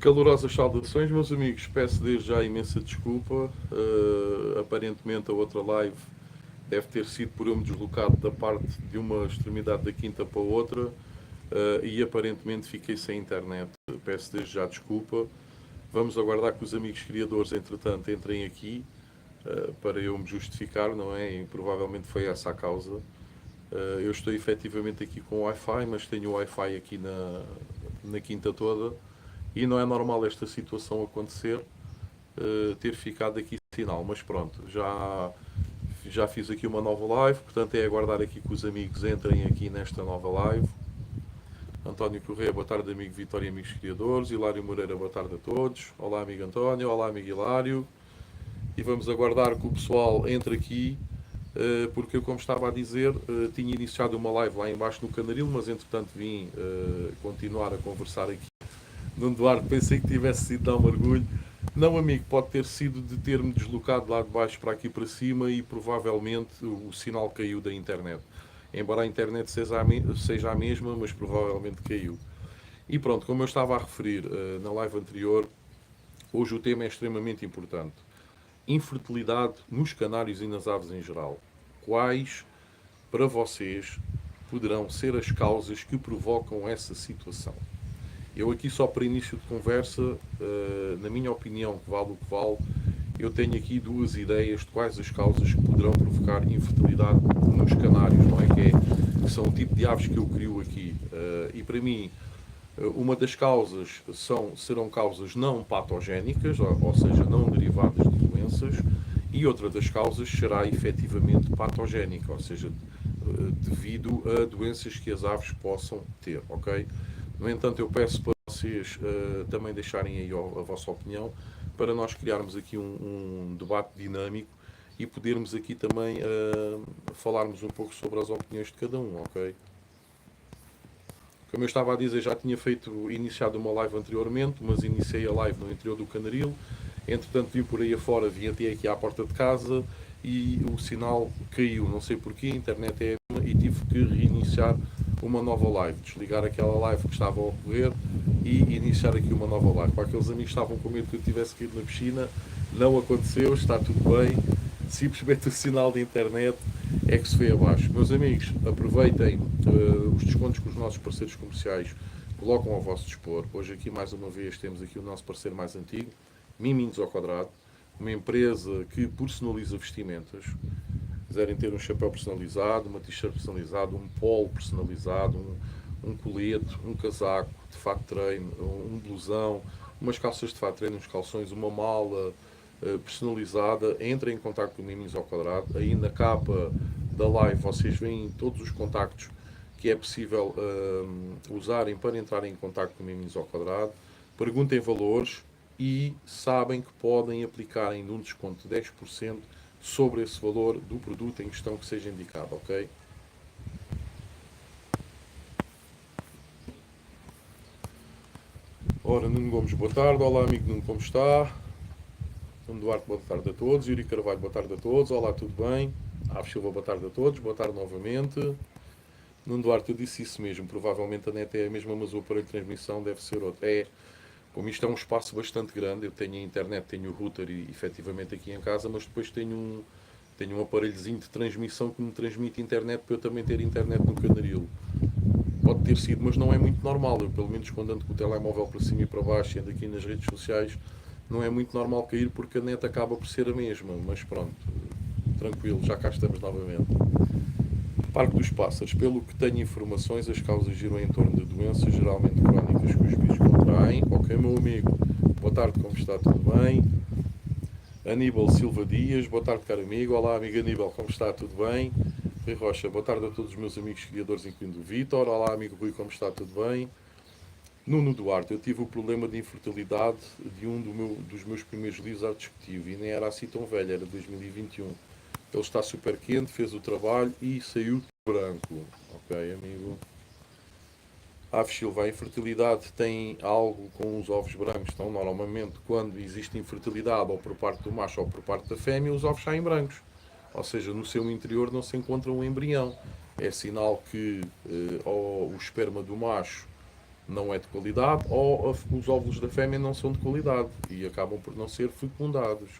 Calorosas saudações, meus amigos. Peço desde já imensa desculpa. Aparentemente a outra live deve ter sido por eu me deslocado da parte de uma extremidade da quinta para a outra e aparentemente fiquei sem internet. Peço desde já desculpa. Vamos aguardar que os amigos criadores, entretanto, entrem aqui para eu me justificar, não é? E provavelmente foi essa a causa. Eu estou efetivamente aqui com o Wi-Fi, mas tenho o Wi-Fi aqui na quinta toda. E não é normal esta situação acontecer, ter ficado aqui sem sinal, mas pronto, já fiz aqui uma nova live, portanto é aguardar aqui que os amigos entrem aqui nesta nova live. António Correia, boa tarde, amigo Vitória e amigos criadores. Hilário Moreira, boa tarde a todos. Olá, amigo António, olá, amigo Hilário. E vamos aguardar que o pessoal entre aqui, porque eu, como estava a dizer, tinha iniciado uma live lá embaixo no Canaril, mas entretanto vim continuar a conversar aqui. Nuno Duarte, pensei que tivesse sido dar um mergulho. Não, amigo, pode ter sido de ter-me deslocado lá de baixo para aqui para cima e provavelmente o sinal caiu da internet. Embora a internet seja a mesma, mas provavelmente caiu. E pronto, como eu estava a referir na live anterior, hoje o tema é extremamente importante. Infertilidade nos canários e nas aves em geral. Quais, para vocês, poderão ser as causas que provocam essa situação? Eu aqui só para início de conversa, na minha opinião, que vale o que vale, eu tenho aqui duas ideias de quais as causas que poderão provocar infertilidade nos canários, não é? Que são o tipo de aves que eu crio aqui. E para mim, uma das causas serão causas não patogénicas, ou seja, não derivadas de doenças, e outra das causas será efetivamente patogénica, ou seja, devido a doenças que as aves possam ter, ok? No entanto, eu peço para vocês também deixarem aí a vossa opinião para nós criarmos aqui um debate dinâmico e podermos aqui também falarmos um pouco sobre as opiniões de cada um, ok? Como eu estava a dizer, já tinha iniciado uma live anteriormente, mas iniciei a live no interior do Canaril. Entretanto, vim por aí afora, vim até aqui à porta de casa e o sinal caiu. Não sei porquê, a internet é a mesma e tive que reiniciar uma nova live. Desligar aquela live que estava a ocorrer e iniciar aqui uma nova live. Para aqueles amigos que estavam com medo que eu tivesse caído na piscina, não aconteceu, está tudo bem. Simplesmente o sinal de internet é que se foi abaixo. Meus amigos, aproveitem os descontos que os nossos parceiros comerciais colocam ao vosso dispor. Hoje aqui, mais uma vez, temos aqui o nosso parceiro mais antigo, Miminhos ao Quadrado, uma empresa que personaliza vestimentas. Quiserem ter um chapéu personalizado, uma t-shirt personalizada, um polo personalizado, um colete, um casaco de fato de treino, um blusão, umas calças de fato de treino, uns calções, uma mala personalizada, entrem em contato com o Miminhos ao Quadrado. Aí na capa da live vocês veem todos os contactos que é possível usarem para entrarem em contato com o Miminhos ao Quadrado. Perguntem valores e sabem que podem aplicar ainda um desconto de 10% sobre esse valor do produto em questão que seja indicado, ok? Ora, Nuno Gomes, boa tarde. Olá, amigo Nuno, como está? Nuno Duarte, boa tarde a todos. Yuri Carvalho, boa tarde a todos. Olá, tudo bem? Aves Silva, boa tarde a todos. Boa tarde novamente. Nuno Duarte, eu disse isso mesmo. Provavelmente a net é a mesma, mas o aparelho de transmissão deve ser outro. Como isto é um espaço bastante grande, eu tenho a internet, tenho o router e, efetivamente aqui em casa, mas depois tenho um aparelhozinho de transmissão que me transmite internet para eu também ter internet no Canaril. Pode ter sido, mas não é muito normal. Eu, pelo menos, quando ando com o telemóvel para cima e para baixo, ando aqui nas redes sociais, não é muito normal cair porque a net acaba por ser a mesma. Mas pronto, tranquilo, já cá estamos novamente. Parque dos Pássaros. Pelo que tenho informações, as causas giram em torno de doenças, geralmente crónicas, que os bichos contraem. Ok, meu amigo. Boa tarde, como está? Tudo bem? Aníbal Silva Dias. Boa tarde, caro amigo. Olá, amigo Aníbal, como está? Tudo bem? Rui Rocha. Boa tarde a todos os meus amigos criadores, incluindo o Vítor. Olá, amigo Rui, como está? Tudo bem? Nuno Duarte. Eu tive o problema de infertilidade de dos meus primeiros livros a discutir e nem era assim tão velho, era 2021. Ele está super quente, fez o trabalho e saiu branco. Ok, amigo. Aves Silva, a infertilidade tem algo com os ovos brancos. Então, normalmente, quando existe infertilidade ou por parte do macho ou por parte da fêmea, os ovos saem brancos. Ou seja, no seu interior não se encontra um embrião. É sinal que ou o esperma do macho não é de qualidade, ou os óvulos da fêmea não são de qualidade e acabam por não ser fecundados.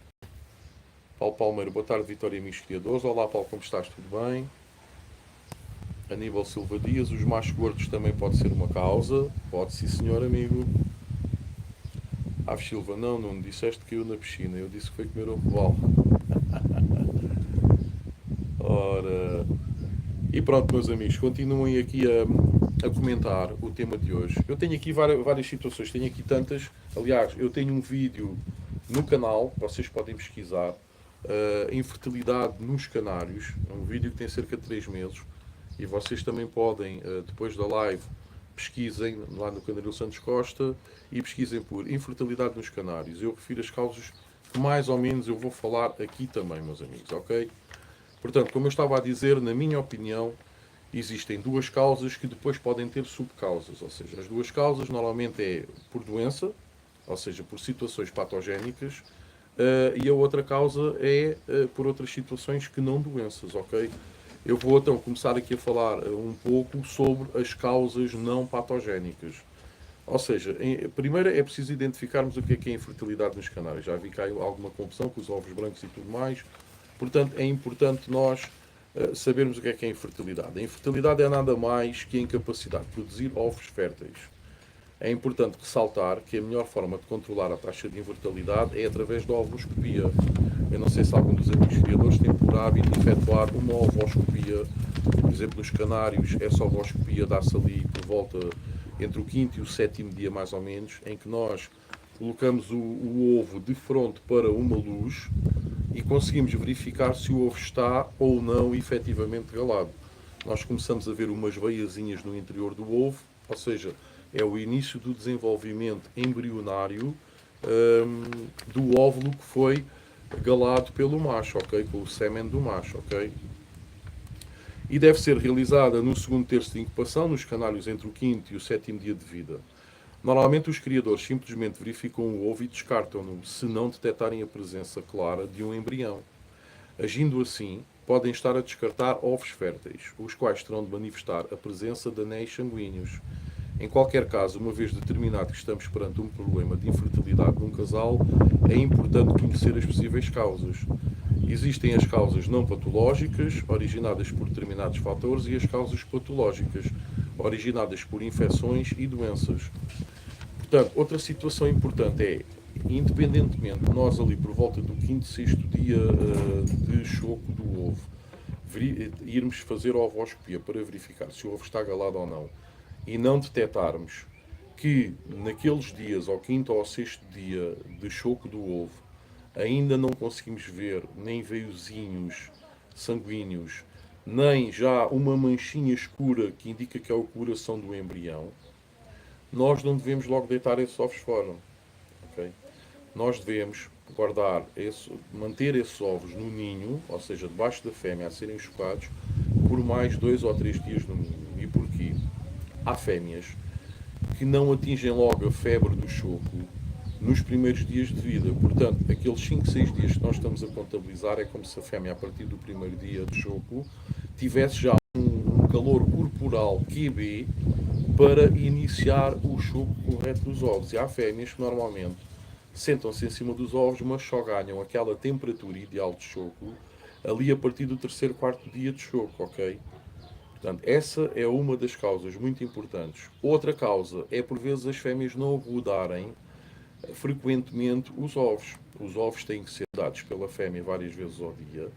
Paulo Palmeiro, boa tarde, Vitória e amigos criadores. Olá, Paulo, como estás? Tudo bem? Aníbal Silva Dias, os machos gordos também pode ser uma causa? Pode, sim, senhor amigo. Aves Silva, não disseste que caiu na piscina, eu disse que foi comer o roval. Ora, e pronto, meus amigos, continuem aqui a comentar o tema de hoje. Eu tenho aqui várias situações, tenho aqui tantas. Aliás, eu tenho um vídeo no canal, vocês podem pesquisar, infertilidade nos canários. É um vídeo que tem cerca de 3 meses. E vocês também podem, depois da live, pesquisem lá no Canaril Santos Costa e pesquisem por infertilidade nos canários. Eu refiro as causas que mais ou menos eu vou falar aqui também, meus amigos, ok? Portanto, como eu estava a dizer, na minha opinião, existem duas causas que depois podem ter subcausas. Ou seja, as duas causas normalmente é por doença, ou seja, por situações patogénicas, e a outra causa é por outras situações que não doenças, ok? Eu vou então começar aqui a falar um pouco sobre as causas não patogénicas. Ou seja, primeiro é preciso identificarmos o que é infertilidade nos canários. Já vi que há alguma confusão com os ovos brancos e tudo mais. Portanto, é importante nós sabermos o que é infertilidade. A infertilidade é nada mais que a incapacidade de produzir ovos férteis. É importante ressaltar que a melhor forma de controlar a taxa de infertilidade é através da ovuloscopia. Eu não sei se algum dos amigos criadores tem por hábito de efetuar uma ovoscopia. Por exemplo, nos canários, essa ovoscopia dá-se ali por volta entre o quinto e o sétimo dia, mais ou menos, em que nós colocamos o ovo de frente para uma luz e conseguimos verificar se o ovo está ou não efetivamente galado. Nós começamos a ver umas veiazinhas no interior do ovo, ou seja, é o início do desenvolvimento embrionário do óvulo que foi galado pelo macho, ok? Com o sêmen do macho, ok? E deve ser realizada no segundo terço de incubação, nos canários entre o quinto e o sétimo dia de vida. Normalmente os criadores simplesmente verificam o ovo e descartam-no, se não detectarem a presença clara de um embrião. Agindo assim, podem estar a descartar ovos férteis, os quais terão de manifestar a presença de anéis sanguíneos. Em qualquer caso, uma vez determinado que estamos perante um problema de infertilidade num casal, é importante conhecer as possíveis causas. Existem as causas não patológicas, originadas por determinados fatores, e as causas patológicas, originadas por infecções e doenças. Portanto, outra situação importante é, independentemente de nós ali por volta do quinto, sexto dia de choco do ovo, irmos fazer a ovoscopia para verificar se o ovo está galado ou não, e não detectarmos que naqueles dias, ao quinto ou ao sexto dia de choco do ovo, ainda não conseguimos ver nem veiozinhos sanguíneos, nem já uma manchinha escura que indica que é o coração do embrião, nós não devemos logo deitar esses ovos fora. Okay? Nós devemos guardar, manter esses ovos no ninho, ou seja, debaixo da fêmea, a serem chocados, por mais 2 ou 3 dias no mínimo. E porquê? Há fêmeas que não atingem logo a febre do choco nos primeiros dias de vida. Portanto, aqueles 5, 6 dias que nós estamos a contabilizar é como se a fêmea, a partir do primeiro dia de choco, tivesse já um calor corporal QB para iniciar o choco correto dos ovos. E há fêmeas que normalmente sentam-se em cima dos ovos, mas só ganham aquela temperatura ideal de choco ali a partir do terceiro, quarto dia de choco, ok? Portanto, essa é uma das causas muito importantes. Outra causa é, por vezes, as fêmeas não rodarem frequentemente os ovos. Os ovos têm que ser dados pela fêmea várias vezes ao dia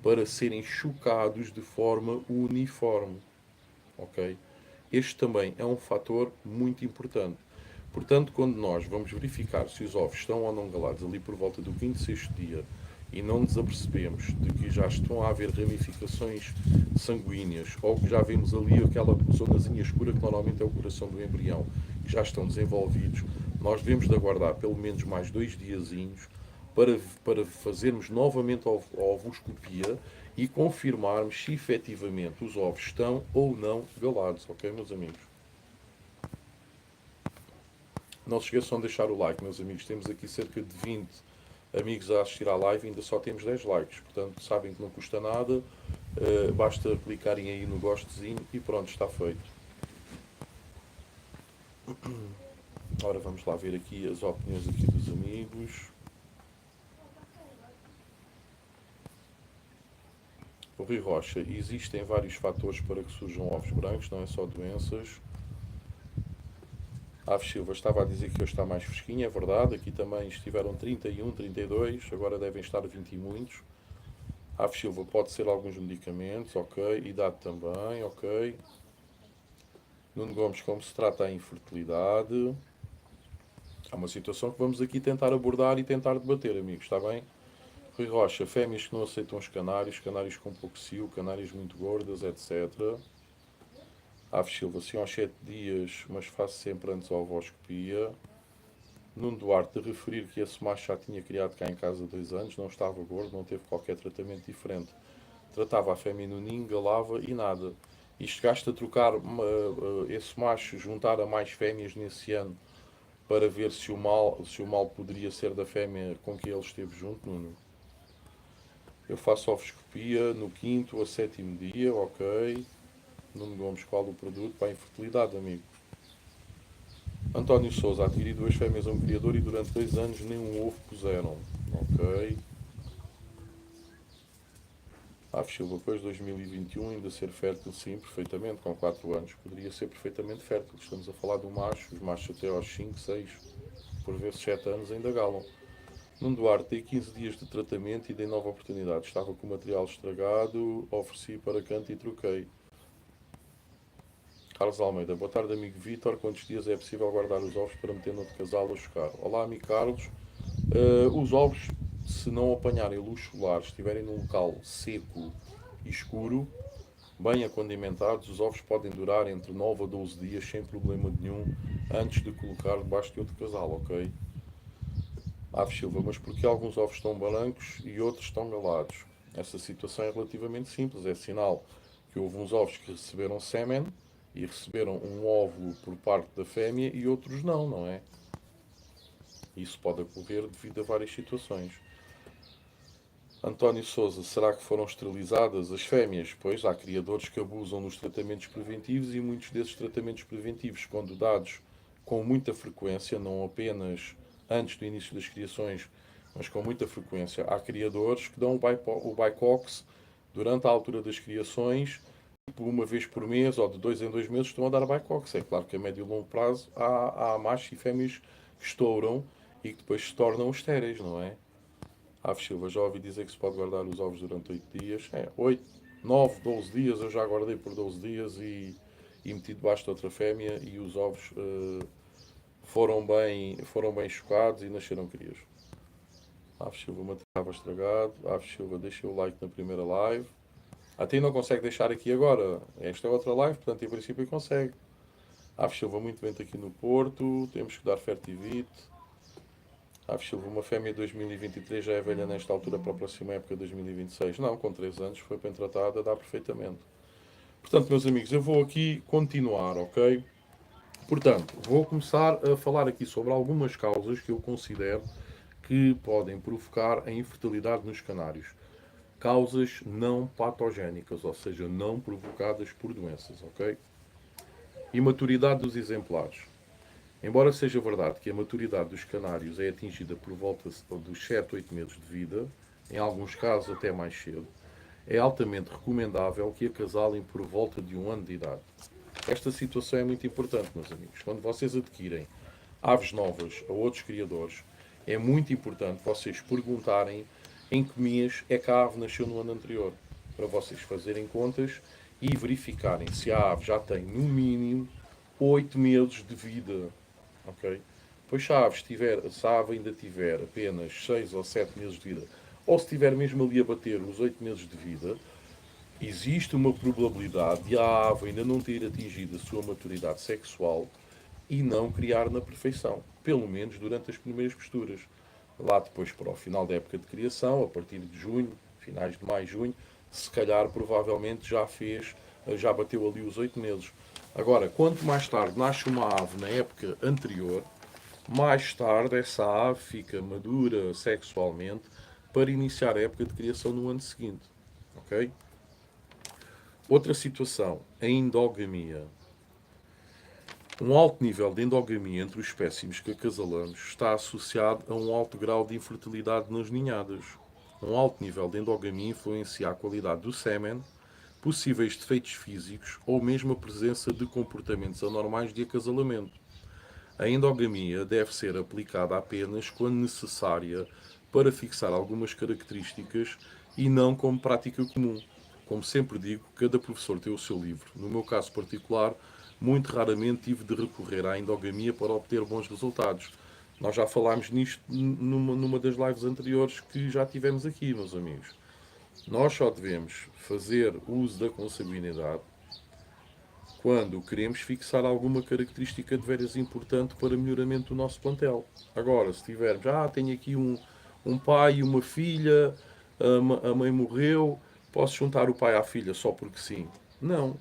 para serem chocados de forma uniforme, ok? Este também é um fator muito importante. Portanto, quando nós vamos verificar se os ovos estão ou não galados ali por volta do quinto, sexto dia e não nos apercebemos de que já estão a haver ramificações sanguíneas ou que já vemos ali aquela zonazinha escura que normalmente é o coração do embrião, que já estão desenvolvidos, nós devemos de aguardar pelo menos mais 2 diazinhos para fazermos novamente a ovoscopia e confirmarmos se efetivamente os ovos estão ou não galados, ok, meus amigos? Não se esqueçam de deixar o like, meus amigos. Temos aqui cerca de 20 amigos a assistir à live, ainda só temos 10 likes. Portanto, sabem que não custa nada, basta clicarem aí no gostezinho e pronto, está feito. Ora, vamos lá ver aqui as opiniões aqui dos amigos. O Rui Rocha, existem vários fatores para que surjam ovos brancos, não é só doenças. Aves Silva estava a dizer que hoje está mais fresquinho, é verdade. Aqui também estiveram 31, 32, agora devem estar 20 e muitos. Aves Silva pode ser alguns medicamentos, ok. Idade também, ok. Nuno Gomes, como se trata a infertilidade. É uma situação que vamos aqui tentar abordar e tentar debater, amigos, está bem? Rui Rocha, fêmeas que não aceitam os canários com pouco cio, canárias muito gordas, etc. Aves Silva, sim, aos 7 dias, mas faço sempre antes a ovoscopia. Nuno Duarte, de referir que esse macho já tinha criado cá em casa há 2 anos, não estava gordo, não teve qualquer tratamento diferente. Tratava a fêmea no ninho, galava e nada. E chegaste a trocar esse macho, juntar a mais fêmeas nesse ano para ver se o mal poderia ser da fêmea com que ele esteve junto, Nuno. Eu faço ovoscopia no quinto a sétimo dia, ok. Nuno Gomes, qual o produto para a infertilidade, amigo? António Souza, adquiri 2 fêmeas a um criador e durante 2 anos nem um ovo puseram. Ok. Aves Silva, depois de 2021 ainda ser fértil, sim, perfeitamente, com 4 anos. Poderia ser perfeitamente fértil. Estamos a falar do macho, os machos até aos 5, 6, por vezes 7 anos ainda galam. Nuno Duarte, dei 15 dias de tratamento e dei nova oportunidade. Estava com o material estragado, ofereci para canto e troquei. Carlos Almeida, boa tarde, amigo Vítor. Quantos dias é possível guardar os ovos para meter no outro casal ou chocar? Olá, amigo Carlos. Os ovos, se não apanharem luz solar, estiverem num local seco e escuro, bem acondimentados, os ovos podem durar entre 9 a 12 dias sem problema nenhum antes de colocar debaixo de outro casal, ok? Aves Silva, mas por que alguns ovos estão brancos e outros estão galados? Essa situação é relativamente simples, é sinal que houve uns ovos que receberam sêmen e receberam um óvulo por parte da fêmea e outros não, não é? Isso pode ocorrer devido a várias situações. António Souza, será que foram esterilizadas as fêmeas? Pois há criadores que abusam nos tratamentos preventivos e muitos desses tratamentos preventivos, quando dados com muita frequência, não apenas antes do início das criações, mas com muita frequência, há criadores que dão o Bicox durante a altura das criações, tipo uma vez por mês ou de 2 em 2 meses estão a dar Bicox. É claro que a médio e longo prazo há machos e fêmeas que estouram e que depois se tornam estéreis, não é? Aves Silva, já ouvi dizer que se pode guardar os ovos durante 8 dias. 8, 9, 12 dias. Eu já guardei por 12 dias e meti debaixo de outra fêmea e os ovos foram bem chocados e nasceram crias. Aves Silva, material estava estragado. Aves Silva, deixa o like na primeira live. Até não consegue deixar aqui agora. Esta é outra live, portanto, em princípio, consegue. Aves Silva, muito vento aqui no Porto. Temos que dar Fertivite. Aves Silva, uma fêmea de 2023 já é velha nesta altura para a próxima época de 2026. Não, com 3 anos foi bem tratada, dá perfeitamente. Portanto, meus amigos, eu vou aqui continuar, ok? Portanto, vou começar a falar aqui sobre algumas causas que eu considero que podem provocar a infertilidade nos canários. Causas não patogénicas, ou seja, não provocadas por doenças, ok? Imaturidade dos exemplares. Embora seja verdade que a maturidade dos canários é atingida por volta dos 7, 8 meses de vida, em alguns casos até mais cedo, é altamente recomendável que acasalem por volta de 1 ano de idade. Esta situação é muito importante, meus amigos. Quando vocês adquirem aves novas a outros criadores, é muito importante vocês perguntarem em que mês é que a ave nasceu no ano anterior, para vocês fazerem contas e verificarem se a ave já tem, no mínimo, 8 meses de vida. Ok? Pois se a ave ainda tiver apenas 6 ou 7 meses de vida, ou se estiver mesmo ali a bater os 8 meses de vida, existe uma probabilidade de a ave ainda não ter atingido a sua maturidade sexual e não criar na perfeição, pelo menos durante as primeiras posturas. Lá depois, para o final da época de criação, a partir de junho, finais de maio, junho, se calhar provavelmente já bateu ali os 8 meses. Agora, quanto mais tarde nasce uma ave na época anterior, mais tarde essa ave fica madura sexualmente para iniciar a época de criação no ano seguinte. Ok? Outra situação, a endogamia. Um alto nível de endogamia entre os espécimes que acasalamos está associado a um alto grau de infertilidade nas ninhadas. Um alto nível de endogamia influencia a qualidade do sêmen, possíveis defeitos físicos ou mesmo a presença de comportamentos anormais de acasalamento. A endogamia deve ser aplicada apenas quando necessária para fixar algumas características e não como prática comum. Como sempre digo, cada professor tem o seu livro. No meu caso particular, muito raramente tive de recorrer à endogamia para obter bons resultados. Nós já falámos nisto numa das lives anteriores que já tivemos aqui, meus amigos. Nós só devemos fazer uso da consanguinidade quando queremos fixar alguma característica de veras importante para melhoramento do nosso plantel. Agora, se tivermos, tenho aqui um pai e uma filha, a mãe morreu, posso juntar o pai à filha só porque sim? Não,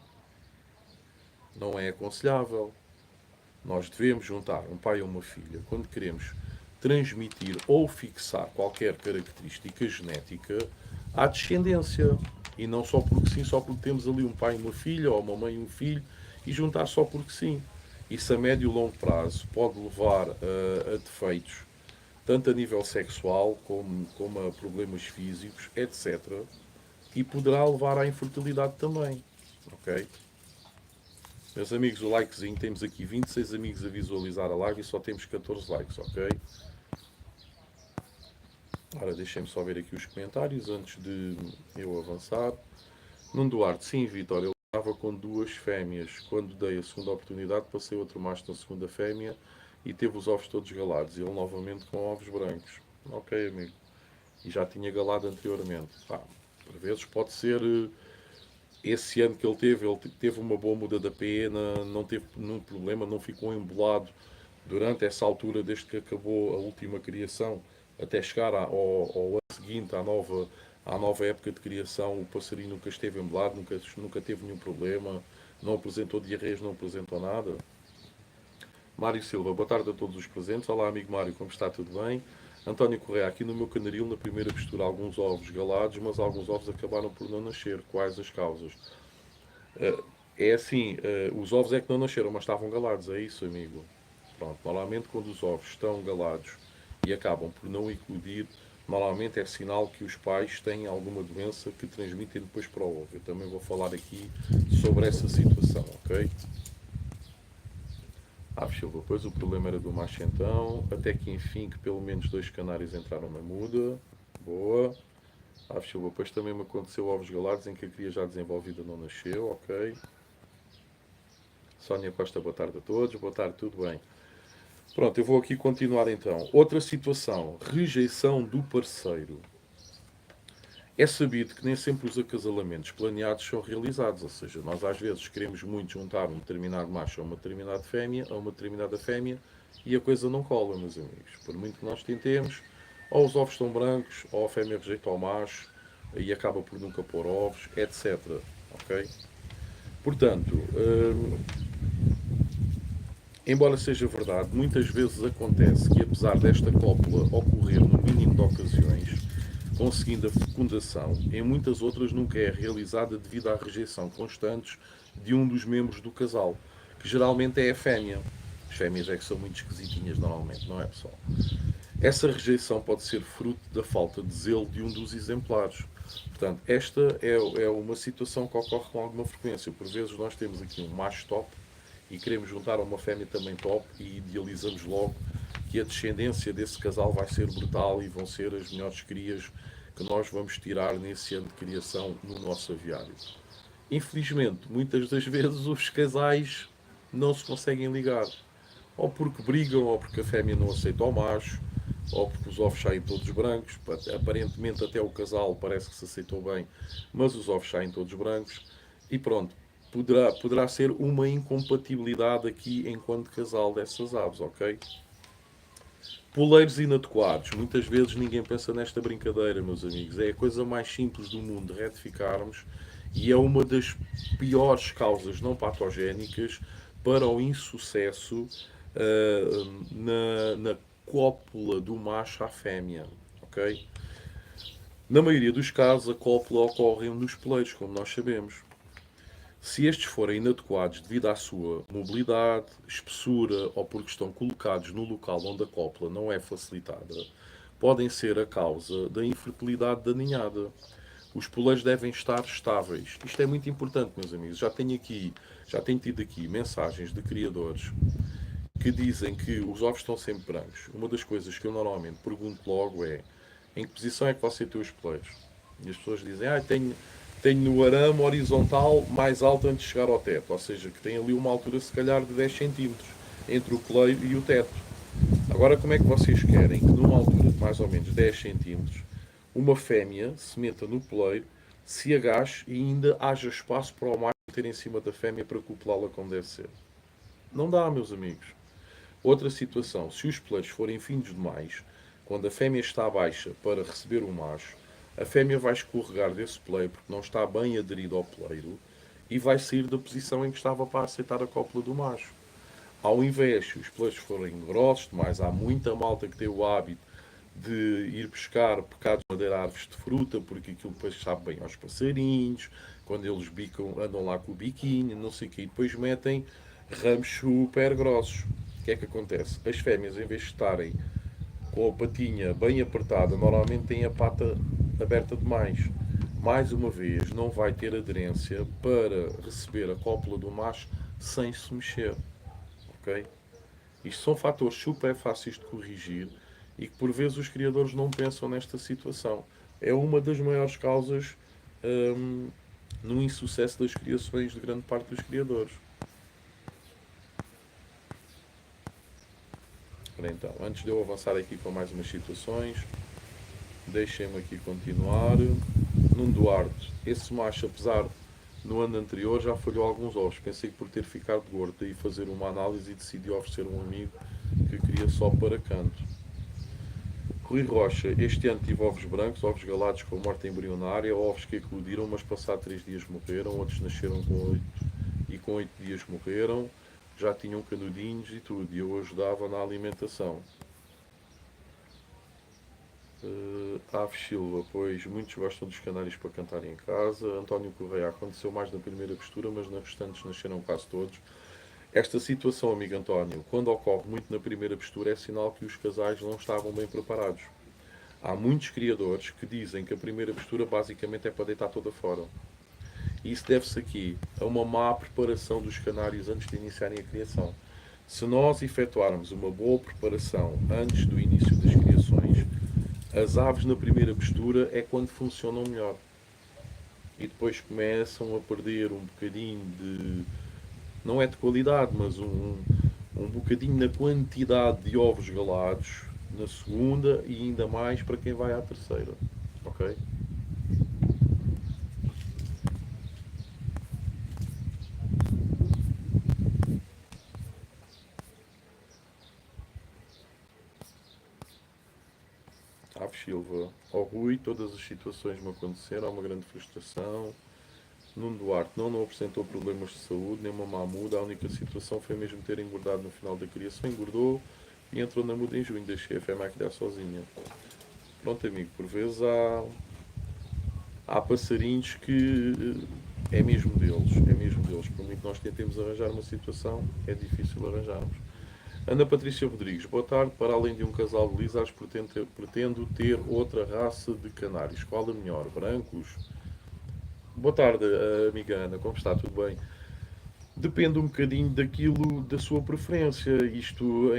não é aconselhável. Nós devemos juntar um pai ou uma filha quando queremos transmitir ou fixar qualquer característica genética à descendência. E não só porque sim, só porque temos ali um pai e uma filha, ou uma mãe e um filho, e juntar só porque sim. Isso a médio e longo prazo pode levar a defeitos, tanto a nível sexual como a problemas físicos, etc. E poderá levar à infertilidade também. Ok? Meus amigos, o likezinho, temos aqui 26 amigos a visualizar a live e só temos 14 likes, ok? Ora, deixem-me só ver aqui os comentários antes de eu avançar. Nuno Duarte, sim, Vitor, eu estava com duas fêmeas. Quando dei a segunda oportunidade, passei outro macho na segunda fêmea e teve os ovos todos galados. Ele novamente com ovos brancos. Ok, amigo. E já tinha galado anteriormente. Por vezes pode ser esse ano que ele teve uma boa muda da pena, não teve nenhum problema, não ficou embolado durante essa altura, desde que acabou a última criação, até chegar ao ano seguinte, à nova época de criação, o passarinho nunca esteve embolado, nunca teve nenhum problema, não apresentou diarreias, não apresentou nada. Mário Silva, boa tarde a todos os presentes. Olá, amigo Mário, como está? Tudo bem? António Correia, aqui no meu canaril, na primeira postura, alguns ovos galados, mas alguns ovos acabaram por não nascer. Quais as causas? É assim, os ovos é que não nasceram, mas estavam galados, é isso, amigo. Pronto, normalmente quando os ovos estão galados e acabam por não eclodir, normalmente é sinal que os pais têm alguma doença que transmitem depois para o ovo. Eu também vou falar aqui sobre essa situação, ok? Silva, pois o problema era do macho então, até que enfim que pelo menos dois canários entraram na muda. Boa. Silva, pois também me aconteceu ovos galados em que a cria já desenvolvida não nasceu, ok. Sónia Costa, boa tarde a todos. Boa tarde, tudo bem. Pronto, eu vou aqui continuar então. Outra situação, rejeição do parceiro. É sabido que nem sempre os acasalamentos planeados são realizados, ou seja, nós às vezes queremos muito juntar um determinado macho a uma determinada fêmea, e a coisa não cola, meus amigos. Por muito que nós tentemos, ou os ovos estão brancos, ou a fêmea rejeita o macho e acaba por nunca pôr ovos, etc. Ok? Portanto, embora seja verdade, muitas vezes acontece que, apesar desta cópula ocorrer no mínimo de ocasiões, conseguindo a fecundação, em muitas outras nunca é realizada devido à rejeição constante de um dos membros do casal, que geralmente é a fêmea. As fêmeas é que são muito esquisitinhas normalmente, não é, pessoal? Essa rejeição pode ser fruto da falta de zelo de um dos exemplares. Portanto, esta é uma situação que ocorre com alguma frequência. Por vezes nós temos aqui um macho top e queremos juntar a uma fêmea também top e idealizamos logo que a descendência desse casal vai ser brutal e vão ser as melhores crias que nós vamos tirar nesse ano de criação no nosso aviário. Infelizmente, muitas das vezes os casais não se conseguem ligar. Ou porque brigam, ou porque a fêmea não aceita o macho, ou porque os ovos saem todos brancos. Aparentemente até o casal parece que se aceitou bem, mas os ovos saem todos brancos. E pronto, poderá ser uma incompatibilidade aqui enquanto casal dessas aves, ok? Poleiros inadequados. Muitas vezes ninguém pensa nesta brincadeira, meus amigos. É a coisa mais simples do mundo de retificarmos e é uma das piores causas não patogénicas para o insucesso na cópula do macho à fêmea. Ok? Na maioria dos casos, a cópula ocorre nos poleiros, como nós sabemos. Se estes forem inadequados devido à sua mobilidade, espessura ou porque estão colocados no local onde a cópula não é facilitada, podem ser a causa da infertilidade da ninhada. Os poleiros devem estar estáveis. Isto é muito importante, meus amigos. Já tenho tido aqui mensagens de criadores que dizem que os ovos estão sempre brancos. Uma das coisas que eu normalmente pergunto logo é: em que posição é que você tem os poleiros? E as pessoas dizem: tenho no arame horizontal mais alto antes de chegar ao teto. Ou seja, que tem ali uma altura se calhar de 10 centímetros entre o poleiro e o teto. Agora, como é que vocês querem que numa altura de mais ou menos 10 centímetros uma fêmea se meta no poleiro, se agache e ainda haja espaço para o macho ter em cima da fêmea para copulá-la como deve ser? Não dá, meus amigos. Outra situação: se os poleiros forem finos demais, quando a fêmea está baixa para receber o macho, a fêmea vai escorregar desse poleiro porque não está bem aderido ao poleiro e vai sair da posição em que estava para aceitar a cópula do macho. Ao invés, se os poleiros forem grossos demais, há muita malta que tem o hábito de ir buscar pecados de madeira árvores de fruta, porque aquilo depois sabe bem aos passarinhos, quando eles bicam, andam lá com o biquinho, não sei o quê, e depois metem ramos super grossos. O que é que acontece? As fêmeas, em vez de estarem com a patinha bem apertada, normalmente têm a pata aberta demais. Mais uma vez, não vai ter aderência para receber a cópula do macho sem se mexer. Ok? Isto são fatores super fáceis de corrigir e que por vezes os criadores não pensam nesta situação. É uma das maiores causas no insucesso das criações de grande parte dos criadores. Ora então, antes de eu avançar aqui com mais umas situações, deixem-me aqui continuar. Nuno Duarte, esse macho, apesar no ano anterior, já falhou alguns ovos. Pensei que por ter ficado gordo, daí fazer uma análise e decidi oferecer um amigo que queria só para canto. Rui Rocha, este ano tive ovos brancos, ovos galados com morte embrionária, ovos que eclodiram, mas passado 3 dias morreram, outros nasceram com 8 e com 8 dias morreram, já tinham canudinhos e tudo, e eu ajudava na alimentação. Aves Silva, pois muitos gostam dos canários para cantar em casa. António Correia, aconteceu mais na primeira postura, mas nas restantes nasceram quase todos. Esta situação, amigo António, quando ocorre muito na primeira postura, é sinal que os casais não estavam bem preparados. Há muitos criadores que dizem que a primeira postura basicamente é para deitar toda fora. E isso deve-se aqui a uma má preparação dos canários antes de iniciarem a criação. Se nós efetuarmos uma boa preparação antes do início das criações, as aves na primeira postura é quando funcionam melhor. E depois começam a perder um bocadinho de, não é de qualidade, mas um bocadinho na quantidade de ovos galados na segunda e ainda mais para quem vai à terceira. Ok? Aves Silva, ao Rui, todas as situações me aconteceram, há uma grande frustração. Nuno Duarte não apresentou problemas de saúde, nem uma má muda, a única situação foi mesmo ter engordado no final da criação, engordou e entrou na muda em junho, deixei a fêmea a criar sozinha. Pronto, amigo, por vezes há passarinhos que é mesmo deles. Por muito que nós tentemos arranjar uma situação, é difícil arranjarmos. Ana Patrícia Rodrigues, boa tarde. Para além de um casal de lizards, pretendo ter outra raça de canários. Qual a melhor? Brancos? Boa tarde, amiga Ana, como está? Tudo bem? Depende um bocadinho daquilo, da sua preferência. Isto,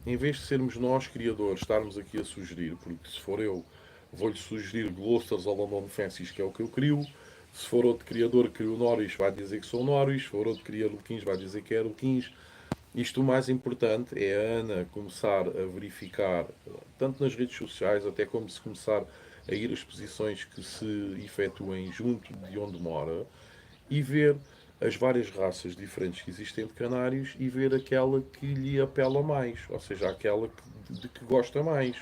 em vez de sermos nós, criadores, estarmos aqui a sugerir, porque se for eu, vou-lhe sugerir Gloucesters ou London Fancies, que é o que eu crio. Se for outro criador que cria o Norwich, vai dizer que sou Norwich. Se for outro que cria Luquins, vai dizer que é Luquins. Isto o mais importante é a Ana começar a verificar, tanto nas redes sociais, até como se começar a ir às exposições que se efetuem junto de onde mora e ver as várias raças diferentes que existem de canários e ver aquela que lhe apela mais, ou seja, aquela de que gosta mais.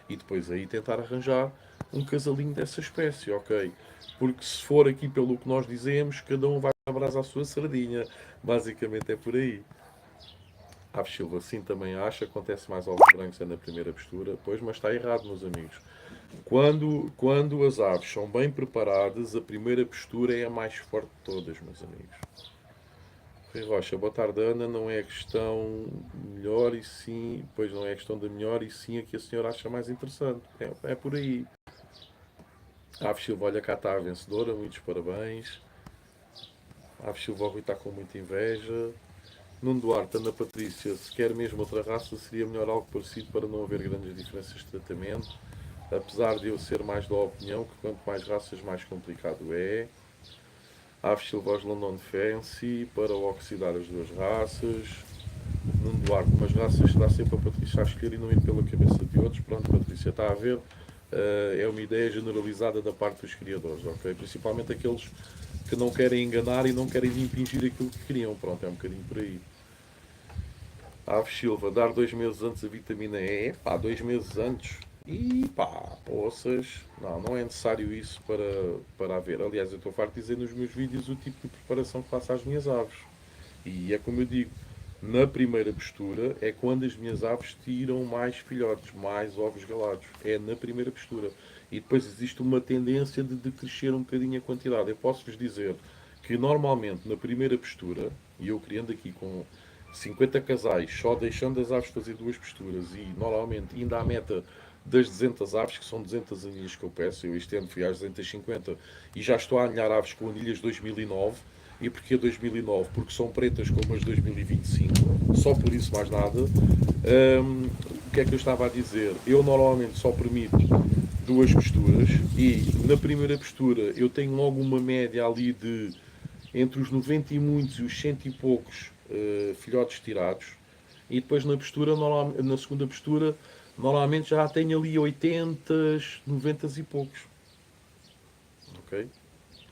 E depois aí tentar arranjar um casalinho dessa espécie, ok? Porque se for aqui pelo que nós dizemos, cada um vai abraçar a sua sardinha. Basicamente é por aí. Aves Silva, sim, também acha. Acontece mais ovos brancos é na primeira postura. Pois, mas está errado, meus amigos. Quando as aves são bem preparadas, a primeira postura é a mais forte de todas, meus amigos. Rui Rocha, boa tarde, Ana. Não é questão melhor e sim, pois não é questão da melhor e sim a que a senhora acha mais interessante. É por aí. Aves Silva, olha cá está a vencedora, muitos parabéns. Aves Silva, o Rui está com muita inveja. Nuno Duarte, Ana Patrícia, se quer mesmo outra raça, seria melhor algo parecido para não haver grandes diferenças de tratamento. Apesar de eu ser mais da opinião que quanto mais raças, mais complicado é. Aves Silvas London Fancy, para oxidar as duas raças. Nuno Duarte, umas raças será sempre a Patrícia a escolher e não ir pela cabeça de outros. Pronto, Patrícia, está a ver. É uma ideia generalizada da parte dos criadores, ok? Principalmente aqueles que não querem enganar e não querem impingir aquilo que queriam. Pronto, é um bocadinho por aí. Aves Silva, dar 2 meses antes a vitamina E, pá, 2 meses antes. E pá, poças, não é necessário isso para haver. Aliás, eu estou farto de dizer nos meus vídeos o tipo de preparação que faço às minhas aves. E é como eu digo, na primeira postura é quando as minhas aves tiram mais filhotes, mais ovos galados. É na primeira postura. E depois existe uma tendência de crescer um bocadinho a quantidade. Eu posso-vos dizer que normalmente na primeira postura, e eu criando aqui com 50 casais, só deixando as aves fazer duas posturas e normalmente ainda à meta das 200 aves, que são 200 anilhas que eu peço, eu este ano fui às 250 e já estou a aninhar aves com anilhas 2009. E porquê 2009? Porque são pretas como as 2025, só por isso mais nada. O que é que eu estava a dizer? Eu normalmente só permito duas posturas e na primeira postura eu tenho logo uma média ali de entre os 90 e muitos e os 100 e poucos filhotes tirados. E depois na segunda postura, normalmente já tenho ali 80, 90 e poucos. Ok?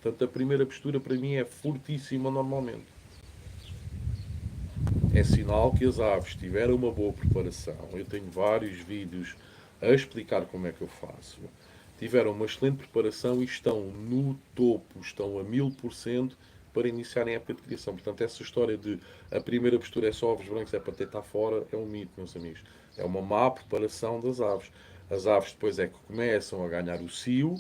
Portanto, a primeira postura para mim é fortíssima normalmente. É sinal que as aves tiveram uma boa preparação. Eu tenho vários vídeos a explicar como é que eu faço. Tiveram uma excelente preparação e estão no topo, estão a 1000% para iniciarem a época de criação. Portanto, essa história de a primeira postura é só ovos brancos, é para tentar fora, é um mito, meus amigos. É uma má preparação das aves. As aves depois é que começam a ganhar o cio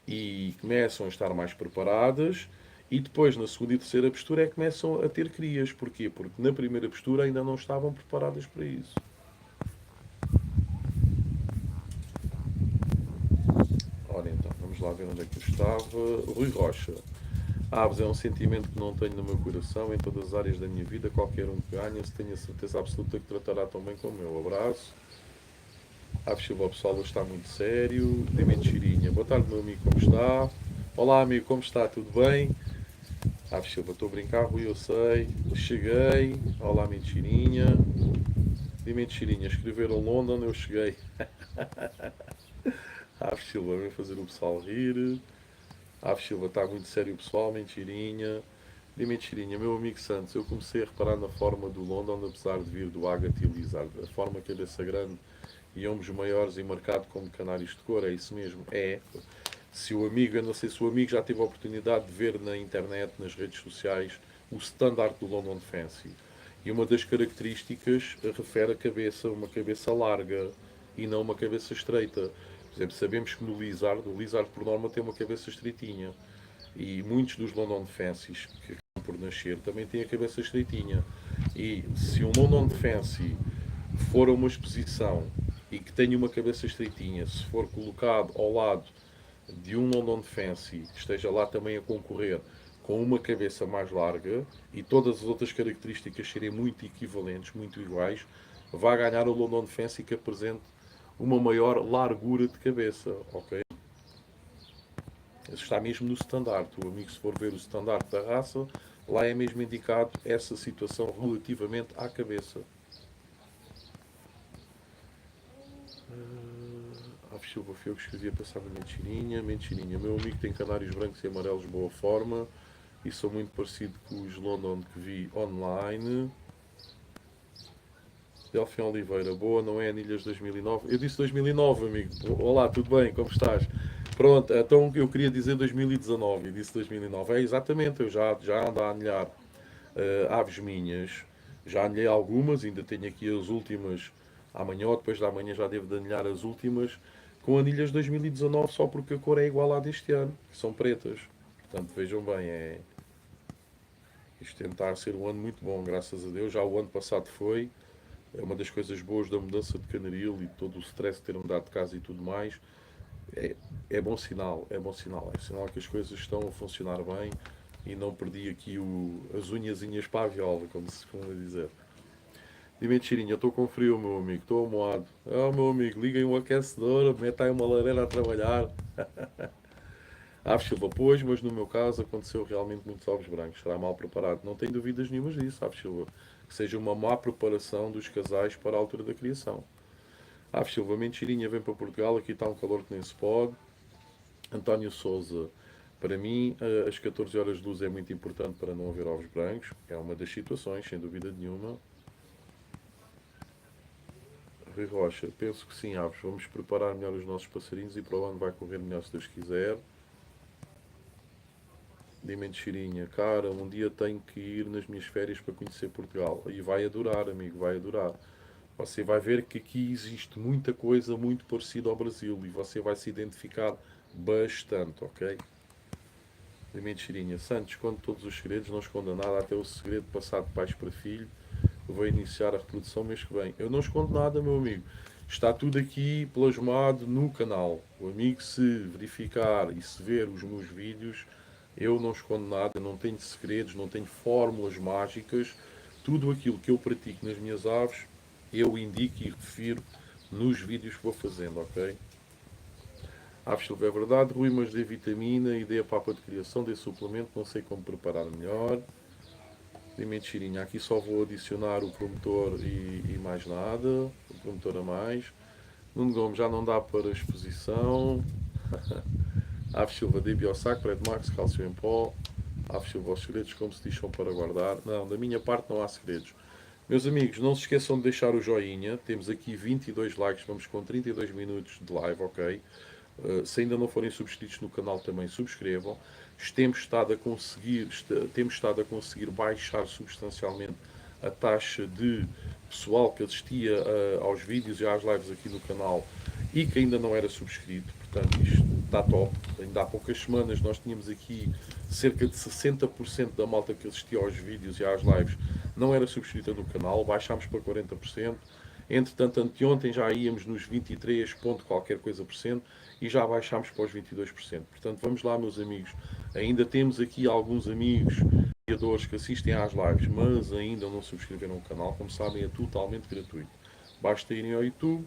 e começam a estar mais preparadas e depois, na segunda e terceira postura, é que começam a ter crias. Porquê? Porque na primeira postura ainda não estavam preparadas para isso. Ora então, vamos lá ver onde é que eu estava. Rui Rocha. Aves é um sentimento que não tenho no meu coração, em todas as áreas da minha vida. Qualquer um que ganha-se, tenho a certeza absoluta que tratará tão bem como eu. Abraço. Aves Silva, o pessoal hoje está muito sério. De mentirinha. Boa tarde, meu amigo, como está? Olá, amigo, como está? Tudo bem? Aves Silva, estou a brincar, Rui, eu sei. Cheguei. Olá, mentirinha. De mentirinha, escreveram London, eu cheguei. Aves Silva, vem fazer o pessoal rir. Aves Silva, está muito sério o pessoal, mentirinha. De mentirinha, meu amigo Santos, eu comecei a reparar na forma do London, apesar de vir do Agate e Lizard. A forma cabeça grande e ombros maiores e marcado como canários de cor, é isso mesmo? É. Se o amigo, eu não sei se o amigo já teve a oportunidade de ver na internet, nas redes sociais, o standard do London Fancy. E uma das características refere a cabeça, uma cabeça larga e não uma cabeça estreita. Por exemplo, sabemos que no Lizard, o Lizard por norma tem uma cabeça estreitinha. E muitos dos London Fancies que acabam por nascer também têm a cabeça estreitinha. E se um London Fancy for a uma exposição e que tenha uma cabeça estreitinha, se for colocado ao lado de um London Fancy que esteja lá também a concorrer com uma cabeça mais larga e todas as outras características serem muito equivalentes, muito iguais, vai ganhar o London Fancy que apresente uma maior largura de cabeça, ok? Isso está mesmo no standard. O amigo, se for ver o standard da raça, lá é mesmo indicado essa situação relativamente à cabeça. Aves Silva foi eu que escrevia passar na mentirinha. Mentirinha. Meu amigo tem canários brancos e amarelos de boa forma e sou muito parecido com os London que vi online. Delfim Oliveira, boa, não é Anilhas 2009? Eu disse 2009, amigo. Olá, tudo bem? Como estás? Pronto, então eu queria dizer 2019 e disse 2009. É exatamente, eu já ando a anilhar aves minhas. Já anilhei algumas, ainda tenho aqui as últimas. Amanhã ou depois da manhã já devo de anilhar as últimas. com anilhas 2019 só porque a cor é igual à deste ano, que são pretas. Portanto, vejam bem, isto tentar ser um ano muito bom, graças a Deus. Já o ano passado foi. É uma das coisas boas da mudança de Canaril e todo o stress de ter mudado de casa e tudo mais. É, é bom sinal, é bom sinal. É sinal que as coisas estão a funcionar bem e não perdi aqui as unhazinhas para a viola, como se costuma dizer. Dime, Chirinho, eu estou com frio, meu amigo, estou amoado. Ah, meu amigo, liguem um aquecedor, metam aí uma lareira a trabalhar. Aves Silva, pois, mas no meu caso aconteceu realmente muitos ovos brancos. Será mal preparado. Não tenho dúvidas nenhumas disso, Aves Silva. Que seja uma má preparação dos casais para a altura da criação. Aves Silva, mentirinha, vem para Portugal, aqui está um calor que nem se pode. António Souza, para mim, as 14 horas de luz é muito importante para não haver ovos brancos. É uma das situações, sem dúvida nenhuma. Rui Rocha, penso que sim, Aves. Vamos preparar melhor os nossos passarinhos e para o ano vai correr melhor se Deus quiser. Dimensão Chirinha, cara, um dia tenho que ir nas minhas férias para conhecer Portugal. E vai adorar, amigo, vai adorar. Você vai ver que aqui existe muita coisa muito parecida ao Brasil e você vai se identificar bastante, ok? Dimensão Chirinha, Santos, esconde todos os segredos, não esconda nada, até o segredo passado de pais para filho. Eu vou iniciar a reprodução mês que vem. Eu não escondo nada, meu amigo. Está tudo aqui plasmado no canal. O amigo, se verificar e se ver os meus vídeos, eu não escondo nada, não tenho segredos, não tenho fórmulas mágicas. Tudo aquilo que eu pratico nas minhas aves, eu indico e refiro nos vídeos que vou fazendo, ok? Aves Silva, é verdade, Rui, mas dê vitamina e dê a papa de criação, dê suplemento, não sei como preparar melhor. Dimensão Chirinha, aqui só vou adicionar o promotor e mais nada, o promotor a mais. Nuno Gomes, já não dá para exposição. Aves Silva, dê Biosac, Predmax, cálcio em pó. Aves Silva, os segredos como se diz são para guardar. Não, da minha parte não há segredos. Meus amigos, não se esqueçam de deixar o joinha. Temos aqui 22 likes, vamos com 32 minutos de live, ok? Se ainda não forem subscritos no canal também subscrevam. Temos estado a conseguir baixar substancialmente a taxa de pessoal que assistia aos vídeos e às lives aqui no canal e que ainda não era subscrito. Portanto, isto está top. Ainda há poucas semanas nós tínhamos aqui cerca de 60% da malta que assistia aos vídeos e às lives não era subscrita no canal. Baixámos para 40%. Entretanto, anteontem já íamos nos 23 ponto qualquer coisa por cento e já baixámos para os 22%. Portanto, vamos lá, meus amigos. Ainda temos aqui alguns amigos criadores que assistem às lives, mas ainda não subscreveram o canal. Como sabem, é totalmente gratuito. Basta irem ao YouTube,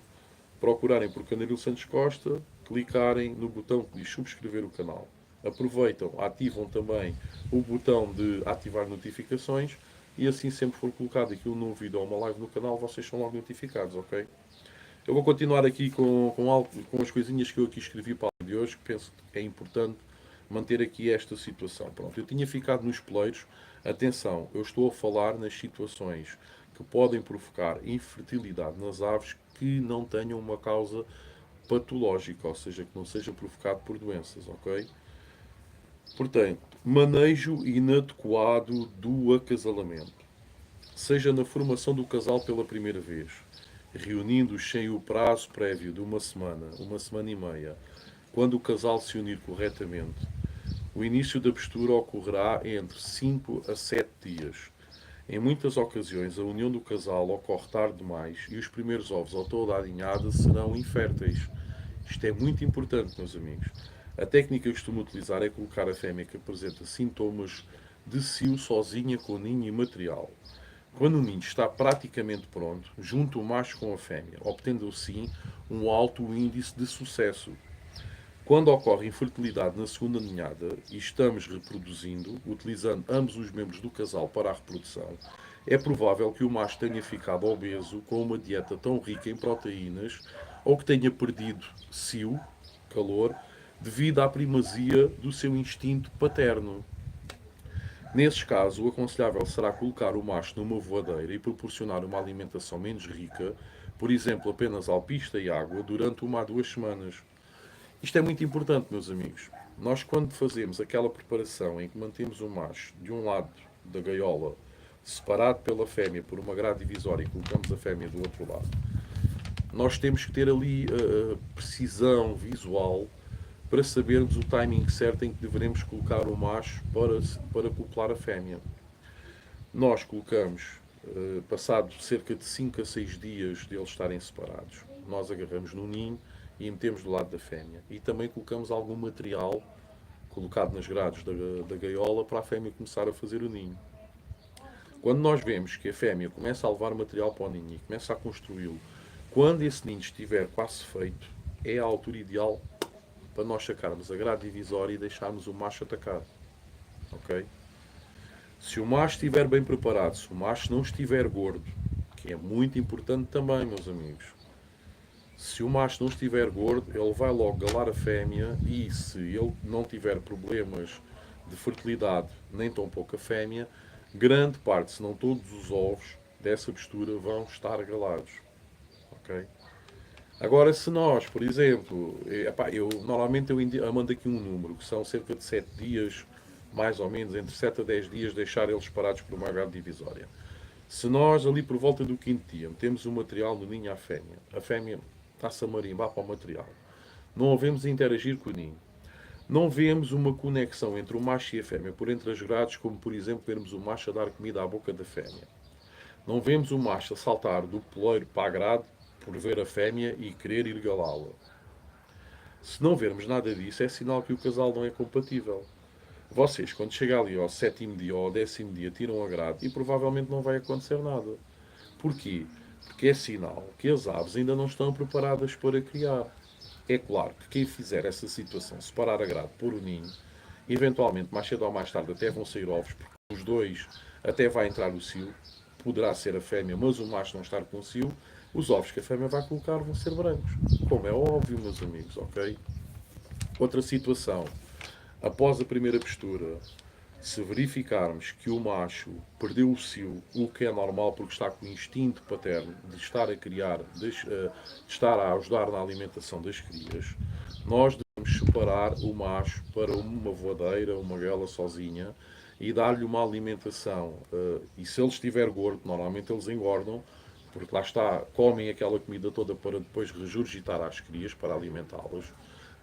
procurarem por Canaril Santos Costa, clicarem no botão que diz subscrever o canal. Aproveitam, ativam também o botão de ativar notificações e assim sempre for colocado aqui um novo vídeo ou uma live no canal, vocês são logo notificados, ok? Eu vou continuar aqui com as coisinhas que eu aqui escrevi para o vídeo de hoje, que penso que é importante manter aqui esta situação. Pronto, eu tinha ficado nos peleiros. Atenção, eu estou a falar nas situações que podem provocar infertilidade nas aves que não tenham uma causa patológica, ou seja, que não seja provocado por doenças, ok? Portanto, manejo inadequado do acasalamento. Seja na formação do casal pela primeira vez, reunindo-os sem o prazo prévio de uma semana e meia, quando o casal se unir corretamente, o início da postura ocorrerá entre 5 a 7 dias. Em muitas ocasiões, a união do casal ocorre tarde demais e os primeiros ovos ao toda a ninhada serão inférteis. Isto é muito importante, meus amigos. A técnica que costumo utilizar é colocar a fêmea que apresenta sintomas de cio sozinha com ninho e material. Quando o ninho está praticamente pronto, junto o macho com a fêmea, obtendo assim um alto índice de sucesso. Quando ocorre infertilidade na segunda ninhada e estamos reproduzindo, utilizando ambos os membros do casal para a reprodução, é provável que o macho tenha ficado obeso com uma dieta tão rica em proteínas ou que tenha perdido cio, calor, devido à primazia do seu instinto paterno. Nesses casos, o aconselhável será colocar o macho numa voadeira e proporcionar uma alimentação menos rica, por exemplo, apenas alpista e água, durante 1 a 2 semanas. Isto é muito importante, meus amigos. Nós, quando fazemos aquela preparação em que mantemos o macho de um lado da gaiola, separado pela fêmea por uma grade divisória e colocamos a fêmea do outro lado, nós temos que ter ali precisão visual para sabermos o timing certo em que devemos colocar o macho para copular a fêmea. Nós colocamos, passado cerca de 5 a 6 dias de eles estarem separados, nós agarramos no ninho e metemos do lado da fêmea. E também colocamos algum material colocado nas grades da gaiola para a fêmea começar a fazer o ninho. Quando nós vemos que a fêmea começa a levar material para o ninho e começa a construí-lo, quando esse ninho estiver quase feito, é a altura ideal para nós sacarmos a grade divisória e deixarmos o macho atacar. Ok? Se o macho estiver bem preparado, se o macho não estiver gordo, que é muito importante também, meus amigos, se o macho não estiver gordo, ele vai logo galar a fêmea e se ele não tiver problemas de fertilidade, nem tão pouco a fêmea, grande parte, se não todos os ovos dessa postura vão estar galados. Ok? Agora, se nós, por exemplo, normalmente eu mando aqui um número, que são cerca de 7 dias, mais ou menos, entre 7 a 10 dias, deixar eles parados por uma grade divisória. Se nós, ali por volta do quinto dia, metemos o material no ninho à fêmea, a fêmea está-se a marimbar para o material, não a vemos interagir com o ninho, não vemos uma conexão entre o macho e a fêmea por entre as grades, como por exemplo vermos o macho a dar comida à boca da fêmea. Não vemos o macho a saltar do poleiro para a grade por ver a fêmea e querer ir galá-la. Se não vermos nada disso, é sinal que o casal não é compatível. Vocês, quando chegam ali ao 7º dia ou ao 10º dia, tiram a grade e provavelmente não vai acontecer nada. Porquê? Porque é sinal que as aves ainda não estão preparadas para criar. É claro que quem fizer essa situação, separar a grade, pôr o ninho, eventualmente, mais cedo ou mais tarde, até vão sair ovos, porque os dois até vai entrar o cio, poderá ser a fêmea, mas o macho não estar com o cio, os ovos que a fêmea vai colocar vão ser brancos. Como é óbvio, meus amigos, ok? Outra situação. Após a primeira postura, se verificarmos que o macho perdeu o cio, o que é normal porque está com o instinto paterno de estar a criar, de estar a ajudar na alimentação das crias, nós devemos separar o macho para uma voadeira, uma gaiola sozinha e dar-lhe uma alimentação. E se ele estiver gordo, normalmente eles engordam, porque lá está, comem aquela comida toda para depois regurgitar às crias, para alimentá-las.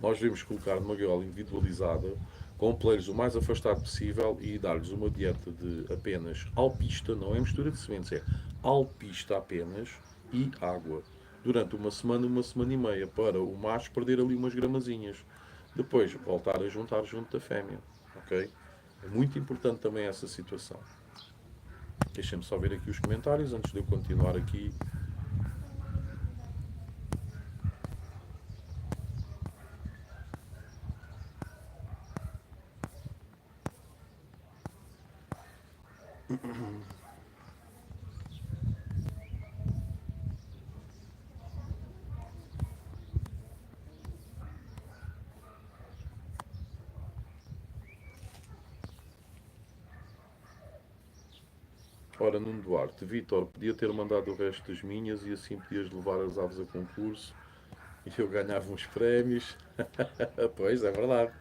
Nós devemos colocar numa gaiola individualizada, com peleiros o mais afastado possível e dar-lhes uma dieta de apenas alpista, não é mistura de sementes, é alpista apenas e água. Durante uma semana e meia, para o macho perder ali umas gramazinhas. Depois voltar a juntar junto da fêmea. Ok? É muito importante também essa situação. Deixem-me só ver aqui os comentários antes de eu continuar aqui. Ora, Nuno Duarte, Vitor, podia ter mandado o resto das minhas e assim podias levar as aves a concurso e eu ganhava uns prémios. Pois, é verdade.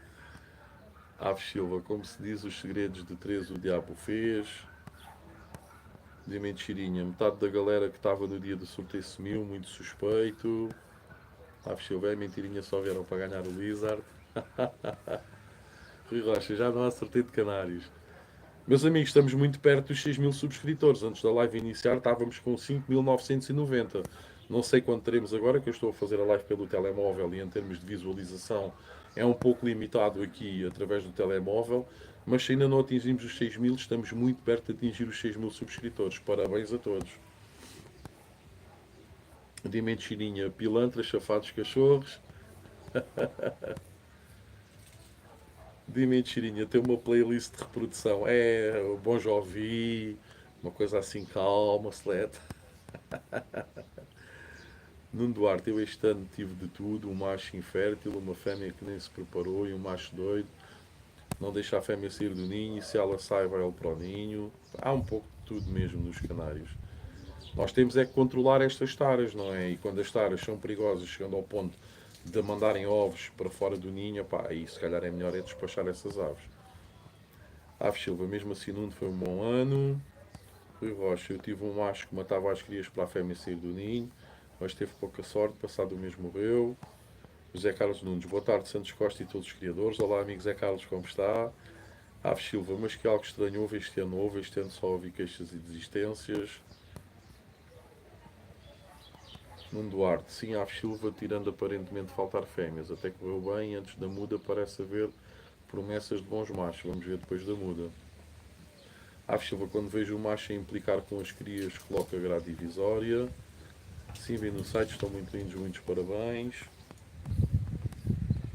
Aves Silva, como se diz, os segredos de Teresa o Diabo fez. De mentirinha, metade da galera que estava no dia do sorteio sumiu, muito suspeito. Aves Silva, é mentirinha, só vieram para ganhar o Lizard. Rui Rocha, já não há sorteio de canários. Meus amigos, estamos muito perto dos 6.000 subscritores. Antes da live iniciar estávamos com 5.990. Não sei quanto teremos agora, que eu estou a fazer a live pelo telemóvel e em termos de visualização é um pouco limitado aqui através do telemóvel. Mas se ainda não atingimos os 6.000, estamos muito perto de atingir os 6.000 subscritores. Parabéns a todos. Dimento Chirinha, pilantras, chafados, cachorros. Dimento Chirinha, tem uma playlist de reprodução. É o Bon Jovi, uma coisa assim calma, seleta. Nuno Duarte, eu este ano tive de tudo, um macho infértil, uma fêmea que nem se preparou e um macho doido. Não deixa a fêmea sair do ninho e se ela sai vai ele para o ninho. Há um pouco de tudo mesmo nos canários. Nós temos é que controlar estas taras, não é? E quando as taras são perigosas, chegando ao ponto de mandarem ovos para fora do ninho, pá, aí se calhar é melhor é despachar essas aves. Aves Silva, mesmo assim, Nuno foi um bom ano. Rui Rocha, eu tive um macho que matava as crias para a fêmea sair do ninho. mas teve pouca sorte, passado o mês morreu. José Carlos Nunes, boa tarde, Santos Costa e todos os criadores. Olá, amigo Zé Carlos, como está? Aves Silva, mas que algo estranho houve este ano? Houve este ano só houve queixas e desistências. Nuno Duarte, sim, Aves Silva, tirando aparentemente faltar fêmeas, até que correu bem, antes da muda parece haver promessas de bons machos, vamos ver depois da muda. Aves Silva, quando vejo o macho a implicar com as crias, coloca grade divisória. Sim, vi no site, estão muito lindos, muitos parabéns.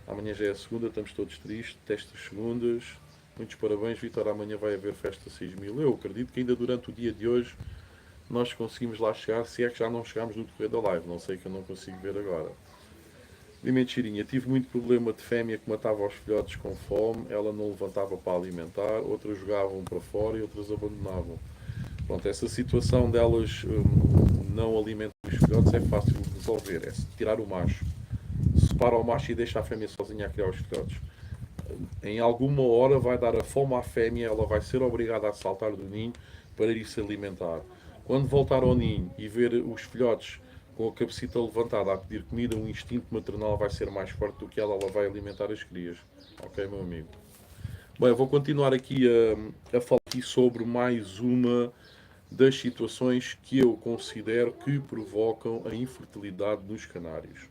Amanhã já é a segunda, estamos todos tristes, testas segundas. Muitos parabéns, Vitor, amanhã vai haver festa 6000. Eu acredito que ainda durante o dia de hoje nós conseguimos lá chegar, se é que já não chegámos no decorrer da live, não sei que eu não consigo ver agora. Alimento Chirinha, tive muito problema de fêmea que matava os filhotes com fome, ela não levantava para alimentar, outras jogavam para fora e outras abandonavam. Pronto, essa situação delas não alimentar os filhotes é fácil de resolver, é tirar o macho. Separa o macho e deixa a fêmea sozinha a criar os filhotes. Em alguma hora vai dar a fome à fêmea, ela vai ser obrigada a saltar do ninho para ir se alimentar. Quando voltar ao ninho e ver os filhotes com a cabecita levantada a pedir comida, o instinto maternal vai ser mais forte do que ela vai alimentar as crias. Ok, meu amigo? Bem, eu vou continuar aqui a falar aqui sobre mais uma das situações que eu considero que provocam a infertilidade nos canários.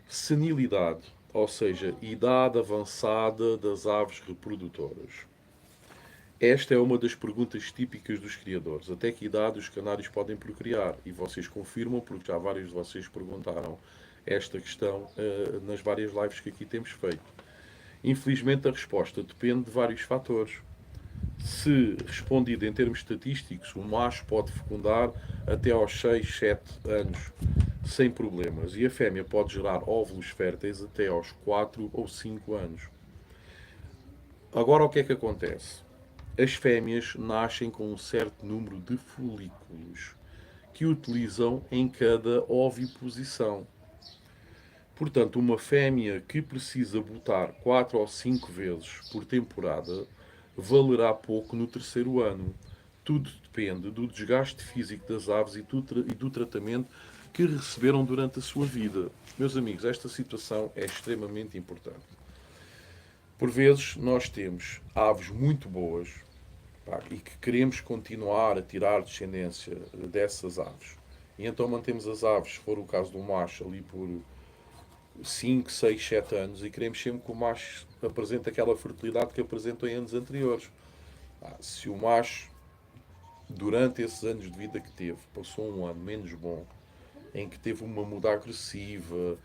Senilidade, ou seja, idade avançada das aves reprodutoras. Esta é uma das perguntas típicas dos criadores. Até que idade os canários podem procriar? E vocês confirmam, porque já vários de vocês perguntaram esta questão nas várias lives que aqui temos feito. Infelizmente a resposta depende de vários fatores. Se respondido em termos estatísticos, o macho pode fecundar até aos 6, 7 anos sem problemas e a fêmea pode gerar óvulos férteis até aos 4 ou 5 anos. Agora o que é que acontece? As fêmeas nascem com um certo número de folículos que utilizam em cada oviposição. Portanto, uma fêmea que precisa botar 4 ou 5 vezes por temporada valerá pouco no terceiro ano. Tudo depende do desgaste físico das aves e do tratamento que receberam durante a sua vida. Meus amigos, esta situação é extremamente importante. Por vezes nós temos aves muito boas, pá, e que queremos continuar a tirar descendência dessas aves. E então mantemos as aves, se for o caso do macho, ali por 5, 6, 7 anos e queremos sempre que o macho apresente aquela fertilidade que apresentou em anos anteriores. Se o macho, durante esses anos de vida que teve, passou um ano menos bom, em que teve uma muda agressiva,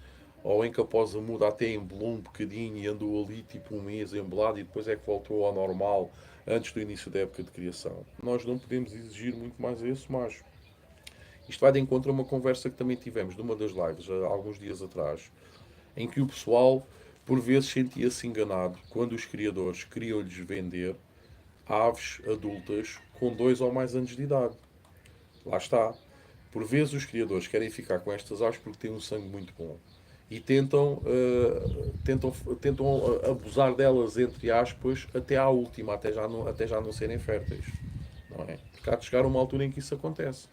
ou em que após a muda até embolou um bocadinho e andou ali tipo um mês embolado e depois é que voltou ao normal antes do início da época de criação. Nós não podemos exigir muito mais a esse macho. Isto vai de encontro a uma conversa que também tivemos numa das lives há alguns dias atrás, em que o pessoal por vezes sentia-se enganado quando os criadores queriam-lhes vender aves adultas com 2 ou mais anos de idade. Lá está. Por vezes os criadores querem ficar com estas aves porque têm um sangue muito bom e tentam abusar delas, entre aspas, até à última, até já não serem férteis. Não é? Porque há de chegar uma altura em que isso acontece.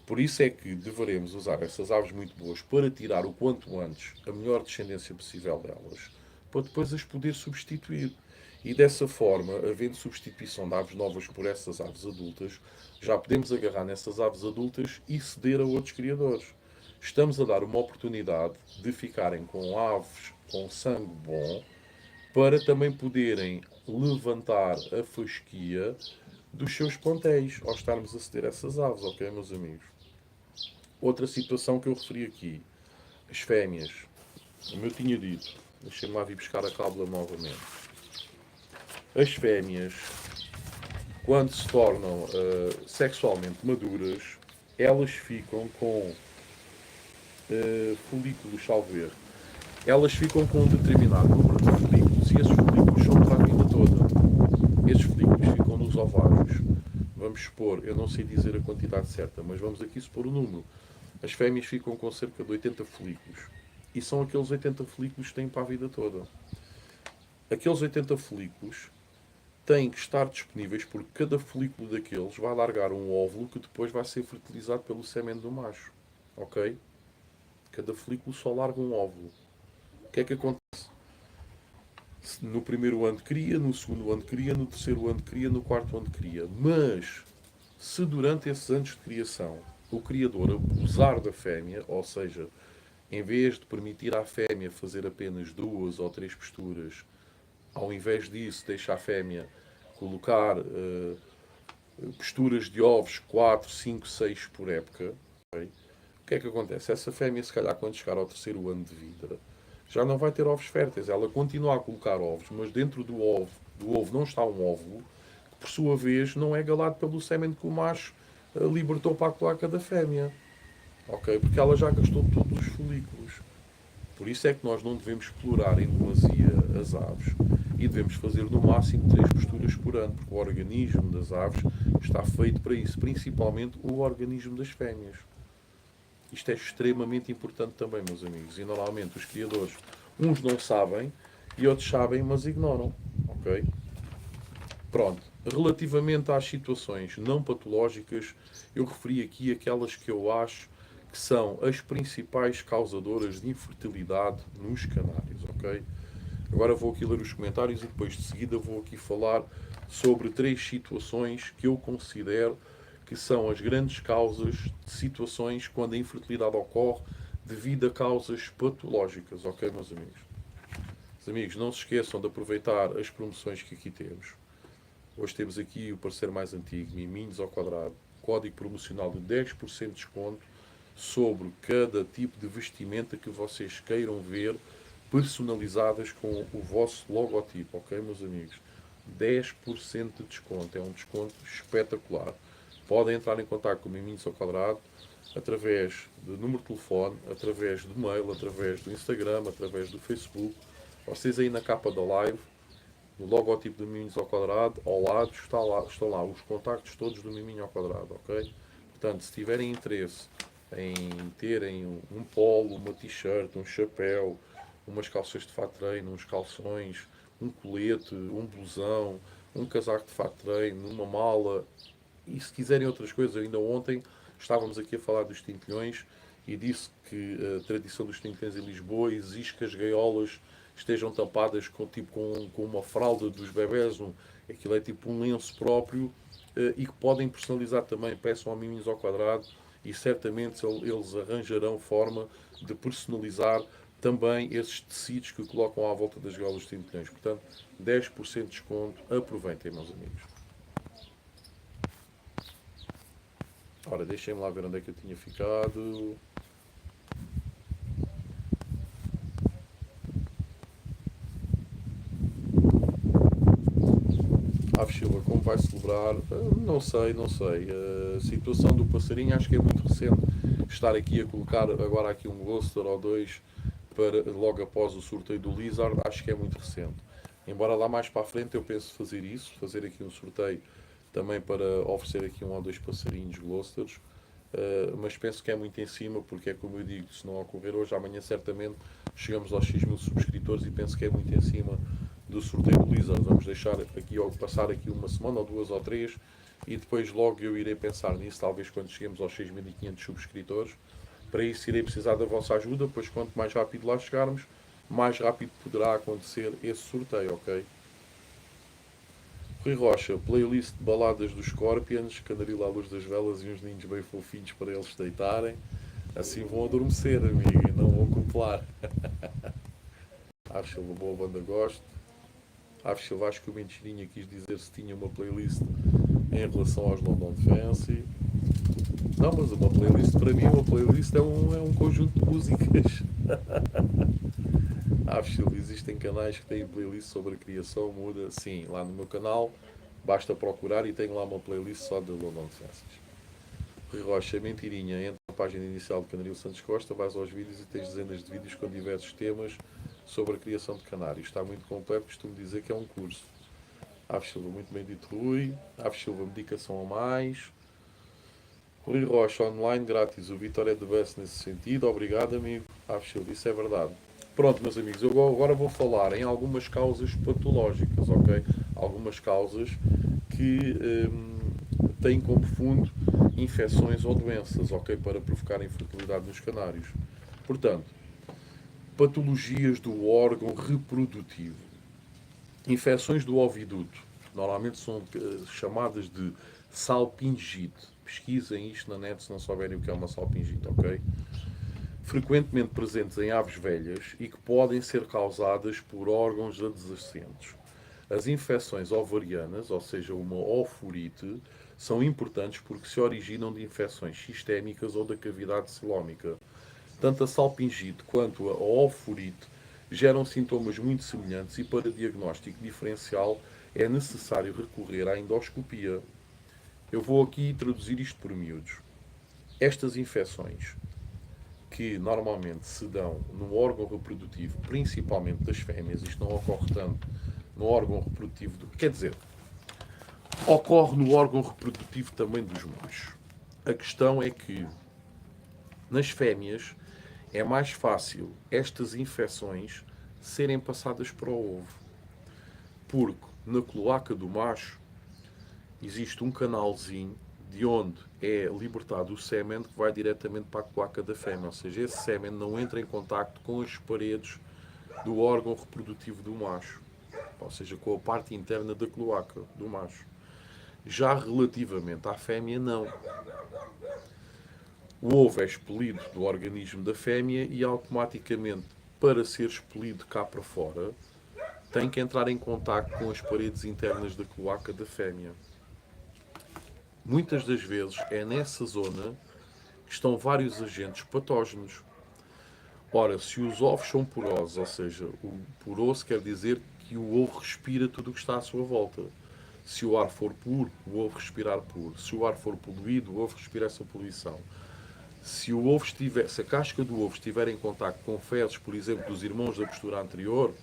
Por isso é que deveremos usar essas aves muito boas para tirar o quanto antes a melhor descendência possível delas, para depois as poder substituir. E dessa forma, havendo substituição de aves novas por essas aves adultas, já podemos agarrar nessas aves adultas e ceder a outros criadores. Estamos a dar uma oportunidade de ficarem com aves com sangue bom para também poderem levantar a fasquia dos seus plantéis ao estarmos a ceder essas aves, ok, meus amigos? Outra situação que eu referi aqui, as fêmeas, como eu tinha dito, deixem-me lá vir buscar a cábula novamente. As fêmeas, quando se tornam sexualmente maduras, elas ficam com folículos, salvo erro. Elas ficam com um determinado número de folículos e esses folículos são para a vida toda. Esses folículos ficam nos ovários. Vamos supor, eu não sei dizer a quantidade certa, mas vamos aqui supor o número. As fêmeas ficam com cerca de 80 folículos. E são aqueles 80 folículos que têm para a vida toda. Aqueles 80 folículos têm que estar disponíveis porque cada folículo daqueles vai largar um óvulo que depois vai ser fertilizado pelo sêmen do macho. ok? Cada folículo só larga um óvulo. O que é que acontece? No primeiro ano cria, no segundo ano cria, no terceiro ano cria, no quarto ano cria. Mas, se durante esses anos de criação o criador abusar da fêmea, ou seja, em vez de permitir à fêmea fazer apenas 2 ou 3 posturas, ao invés disso deixa a fêmea colocar posturas de ovos 4, 5, 6 por época, okay? O que é que acontece? Essa fêmea, se calhar, quando chegar ao terceiro ano de vida, já não vai ter ovos férteis. Ela continua a colocar ovos, mas dentro do ovo não está um óvulo, que por sua vez não é galado pelo sêmen que o macho libertou para a cloaca da fêmea. Ok? Porque ela já gastou todos os folículos. Por isso é que nós não devemos explorar em demasia as aves e devemos fazer no máximo 3 posturas por ano, porque o organismo das aves está feito para isso, principalmente o organismo das fêmeas. Isto é extremamente importante também, meus amigos, e normalmente os criadores, uns não sabem e outros sabem, mas ignoram. Ok? Pronto. Relativamente às situações não patológicas, eu referi aqui aquelas que eu acho que são as principais causadoras de infertilidade nos canários, ok? Agora vou aqui ler os comentários e depois de seguida vou aqui falar sobre 3 situações que eu considero que são as grandes causas de situações quando a infertilidade ocorre devido a causas patológicas, ok, meus amigos? Meus amigos, não se esqueçam de aproveitar as promoções que aqui temos. Hoje temos aqui o parceiro mais antigo, Miminhos ao Quadrado, código promocional de 10% de desconto sobre cada tipo de vestimenta que vocês queiram ver, personalizadas com o vosso logotipo, ok, meus amigos? 10% de desconto, é um desconto espetacular. Podem entrar em contato com o Miminhos ao Quadrado através do número de telefone, através do mail, através do Instagram, através do Facebook. Vocês aí na capa da live, no logotipo do Miminhos ao Quadrado, ao lado estão lá os contactos todos do Miminho ao Quadrado, ok? Portanto, se tiverem interesse em terem um polo, uma t-shirt, um chapéu, umas calças de fato treino, uns calções, um colete, um blusão, um casaco de fato treino, uma mala, e se quiserem outras coisas, ainda ontem estávamos aqui a falar dos tintilhões e disse que a tradição dos tintilhões em Lisboa exige que as gaiolas estejam tapadas com uma fralda dos bebés, aquilo é tipo um lenço próprio, e que podem personalizar também. Peçam ao Miminhos ao Quadrado e certamente eles arranjarão forma de personalizar também esses tecidos que colocam à volta das gaiolas de tintilhões. Portanto, 10% de desconto. Aproveitem, meus amigos. Ora, deixem-me lá ver onde é que eu tinha ficado. Silva, como vai celebrar? Não sei, não sei. A situação do passarinho acho que é muito recente. Estar aqui a colocar agora aqui um ghoster ou 2 para, logo após o sorteio do Lizard, acho que é muito recente. Embora lá mais para a frente eu penso fazer isso, fazer aqui um sorteio também para oferecer aqui 1 ou 2 passarinhos glosters. Mas penso que é muito em cima, porque é como eu digo, se não ocorrer hoje, amanhã certamente chegamos aos 6 mil subscritores e penso que é muito em cima do sorteio do Lizard. Vamos deixar aqui, passar aqui uma semana ou 2 ou 3 e depois logo eu irei pensar nisso, talvez quando cheguemos aos 6.500 subscritores. Para isso irei precisar da vossa ajuda, pois quanto mais rápido lá chegarmos, mais rápido poderá acontecer esse sorteio, ok? Rui Rocha, playlist de baladas dos Scorpions, Candarila à luz das velas e uns ninhos bem fofinhos para eles deitarem. Assim vão adormecer, amigo, e não vão copular. Acho uma boa banda, gosto. Acho que o Mentirinha quis dizer se tinha uma playlist em relação aos London Fancy. Não, mas uma playlist para mim, uma playlist é um conjunto de músicas. Existem canais que têm playlist sobre a criação muda. Sim, lá no meu canal basta procurar e tenho lá uma playlist só de London Fancies. Rui Rocha, Mentirinha, entra na página inicial de Canaril Santos Costa, vais aos vídeos e tens dezenas de vídeos com diversos temas sobre a criação de canários. Está muito completo, costumo dizer que é um curso. Aves Silva, muito bem dito, Rui. Aves Silva, medicação a mais. Rui Rocha, online, grátis. O Vitor é the best nesse sentido. Obrigado, amigo. Aves Silva, isso é verdade. Pronto, meus amigos, eu agora vou falar em algumas causas patológicas, ok? Algumas causas que têm como fundo infecções ou doenças, ok? Para provocar infertilidade nos canários. Portanto, patologias do órgão reprodutivo. Infecções do oviduto. Normalmente são chamadas de salpingite. Pesquisem isto na net se não souberem o que é uma salpingite, ok? Frequentemente presentes em aves velhas e que podem ser causadas por órgãos adjacentes. As infecções ovarianas, ou seja, uma oforite, são importantes porque se originam de infecções sistémicas ou da cavidade celómica. Tanto a salpingite quanto a oforite geram sintomas muito semelhantes e para diagnóstico diferencial é necessário recorrer à endoscopia. Eu vou aqui traduzir isto por miúdos. Estas infecções que normalmente se dão no órgão reprodutivo, principalmente das fêmeas, isto não ocorre tanto no órgão reprodutivo quer dizer, ocorre no órgão reprodutivo também dos machos. A questão é que nas fêmeas é mais fácil estas infecções serem passadas para o ovo. Porque na cloaca do macho existe um canalzinho de onde é libertado o sêmen que vai diretamente para a cloaca da fêmea. Ou seja, esse sêmen não entra em contacto com as paredes do órgão reprodutivo do macho. Ou seja, com a parte interna da cloaca do macho. Já relativamente à fêmea, não. O ovo é expelido do organismo da fêmea e automaticamente, para ser expelido cá para fora, tem que entrar em contacto com as paredes internas da cloaca da fêmea. Muitas das vezes é nessa zona que estão vários agentes patógenos. Ora, se os ovos são porosos, ou seja, o poroso quer dizer que o ovo respira tudo o que está à sua volta. Se o ar for puro, o ovo respirar puro. Se o ar for poluído, o ovo respira essa poluição. Se a casca do ovo estiver em contacto com fezes, por exemplo, dos irmãos da postura anterior,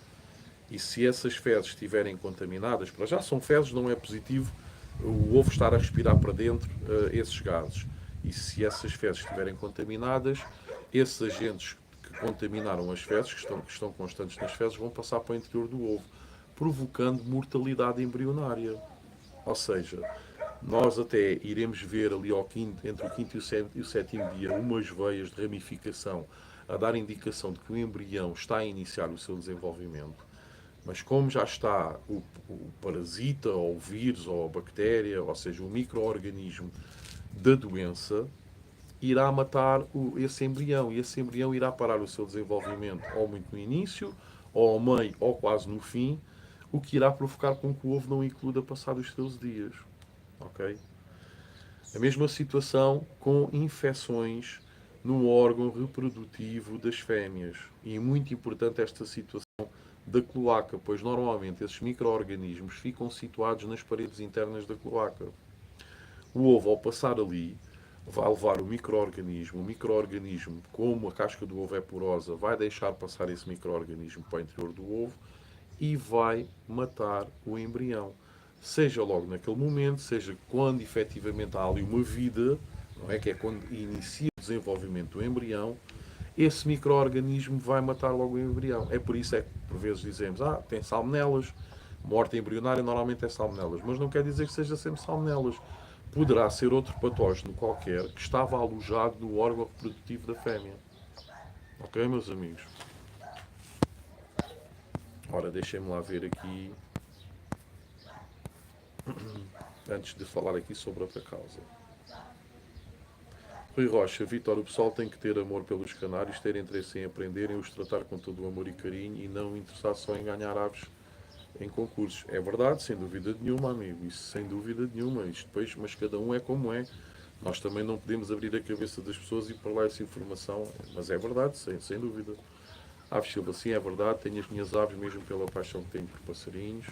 e se essas fezes estiverem contaminadas, para já são fezes, não é positivo o ovo estar a respirar para dentro esses gases. E se essas fezes estiverem contaminadas, esses agentes que contaminaram as fezes, que estão constantes nas fezes, vão passar para o interior do ovo, provocando mortalidade embrionária. Ou seja, nós até iremos ver ali entre o quinto e o sétimo dia umas veias de ramificação a dar indicação de que o embrião está a iniciar o seu desenvolvimento. Mas como já está o parasita, ou o vírus, ou a bactéria, ou seja, o micro-organismo da doença, irá matar esse embrião. E esse embrião irá parar o seu desenvolvimento ou muito no início, ou ao meio, ou quase no fim, o que irá provocar com que o ovo não ecluda passados os 13 dias. Ok? A mesma situação com infecções no órgão reprodutivo das fêmeas. E é muito importante esta situação da cloaca, pois normalmente esses micro-organismos ficam situados nas paredes internas da cloaca. O ovo, ao passar ali, vai levar o micro-organismo, como a casca do ovo é porosa, vai deixar passar esse micro-organismo para o interior do ovo e vai matar o embrião. Seja logo naquele momento, seja quando efetivamente há ali uma vida, não é? Que é quando inicia o desenvolvimento do embrião, esse micro-organismo vai matar logo o embrião. É por isso que por vezes dizemos, tem salmonelas, morte embrionária normalmente é salmonelas, mas não quer dizer que seja sempre salmonelas. Poderá ser outro patógeno qualquer que estava alojado no órgão reprodutivo da fêmea. Ok, meus amigos? Ora, deixem-me lá ver aqui, antes de falar aqui sobre outra causa. Rui Rocha, Vítor, o pessoal tem que ter amor pelos canários, ter interesse em aprender, em os tratar com todo o amor e carinho e não interessar só em ganhar aves em concursos. É verdade, sem dúvida nenhuma, amigo, isso sem dúvida nenhuma. Isto depois, mas cada um é como é. Nós também não podemos abrir a cabeça das pessoas e ir para lá essa informação, mas é verdade, sem dúvida. Aves Silva, sim, é verdade, tenho as minhas aves mesmo pela paixão que tenho por passarinhos.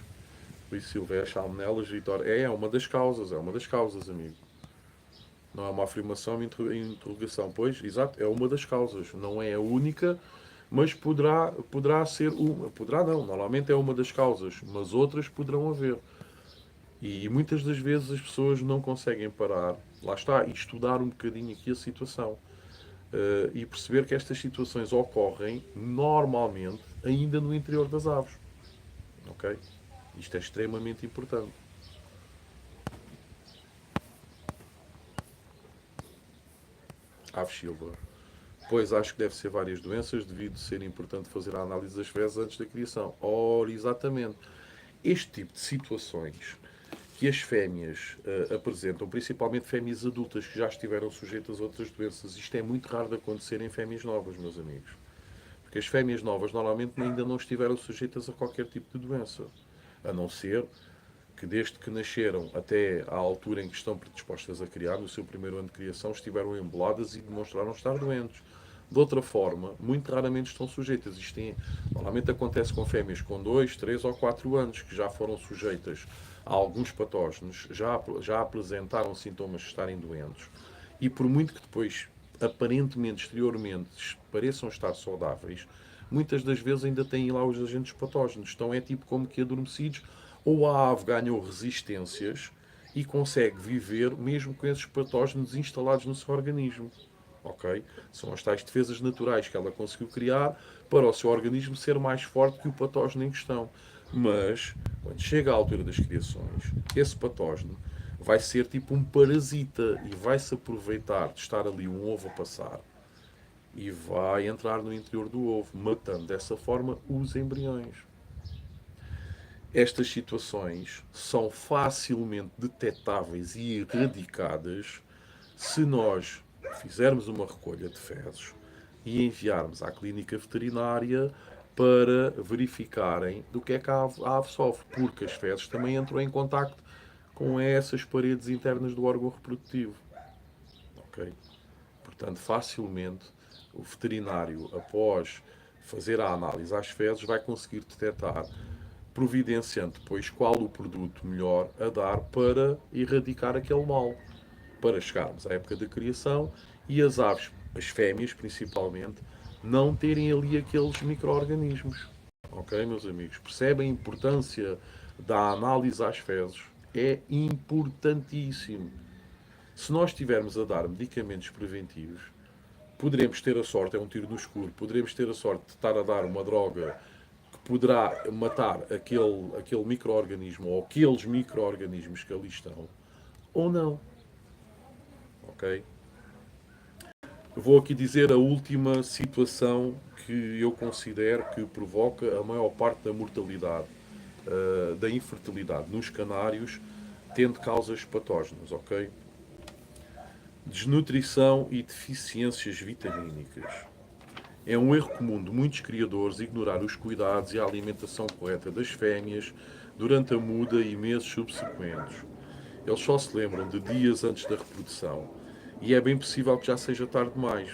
Luís Silva, é salmonelas, Vitória. É uma das causas, amigo. Não é uma afirmação, é uma interrogação. Pois, exato, é uma das causas. Não é a única, mas poderá ser uma. Poderá não, normalmente é uma das causas, mas outras poderão haver. E muitas das vezes as pessoas não conseguem parar, lá está, e estudar um bocadinho aqui a situação. E perceber que estas situações ocorrem normalmente ainda no interior das aves. Ok? Isto é extremamente importante. Ave Silva. Pois acho que deve ser várias doenças, devido ser importante fazer a análise das fezes antes da criação. Ora, exatamente. Este tipo de situações que as fêmeas apresentam, principalmente fêmeas adultas que já estiveram sujeitas a outras doenças, isto é muito raro de acontecer em fêmeas novas, meus amigos. Porque as fêmeas novas normalmente ainda não estiveram sujeitas a qualquer tipo de doença. A não ser que desde que nasceram até à altura em que estão predispostas a criar, no seu primeiro ano de criação, estiveram emboladas e demonstraram estar doentes. De outra forma, muito raramente estão sujeitas. Normalmente acontece com fêmeas com 2, 3 ou 4 anos que já foram sujeitas a alguns patógenos, já apresentaram sintomas de estarem doentes e por muito que depois, aparentemente, exteriormente, pareçam estar saudáveis, muitas das vezes ainda têm lá os agentes patógenos. Então é tipo como que adormecidos, ou a ave ganhou resistências e consegue viver mesmo com esses patógenos instalados no seu organismo. Ok? São as tais defesas naturais que ela conseguiu criar para o seu organismo ser mais forte que o patógeno em questão. Mas, quando chega à altura das criações, esse patógeno vai ser tipo um parasita e vai-se aproveitar de estar ali um ovo a passar e vai entrar no interior do ovo, matando dessa forma os embriões. Estas situações são facilmente detectáveis e erradicadas se nós fizermos uma recolha de fezes e enviarmos à clínica veterinária para verificarem do que é que a ave sofre, porque as fezes também entram em contacto com essas paredes internas do órgão reprodutivo. Ok? Portanto, facilmente o veterinário, após fazer a análise às fezes, vai conseguir detectar, providenciando depois qual o produto melhor a dar para erradicar aquele mal, para chegarmos à época da criação e as aves, as fêmeas principalmente, não terem ali aqueles micro-organismos. Ok, meus amigos? Percebem a importância da análise às fezes? É importantíssimo. Se nós estivermos a dar medicamentos preventivos, poderemos ter a sorte, é um tiro no escuro, poderemos ter a sorte de estar a dar uma droga que poderá matar aquele micro-organismo ou aqueles micro-organismos que ali estão, ou não. Ok? Vou aqui dizer a última situação que eu considero que provoca a maior parte da mortalidade, da infertilidade nos canários, tendo causas patógenas, ok? Desnutrição e deficiências vitamínicas. É um erro comum de muitos criadores ignorar os cuidados e a alimentação correta das fêmeas durante a muda e meses subsequentes. Eles só se lembram de dias antes da reprodução e é bem possível que já seja tarde demais.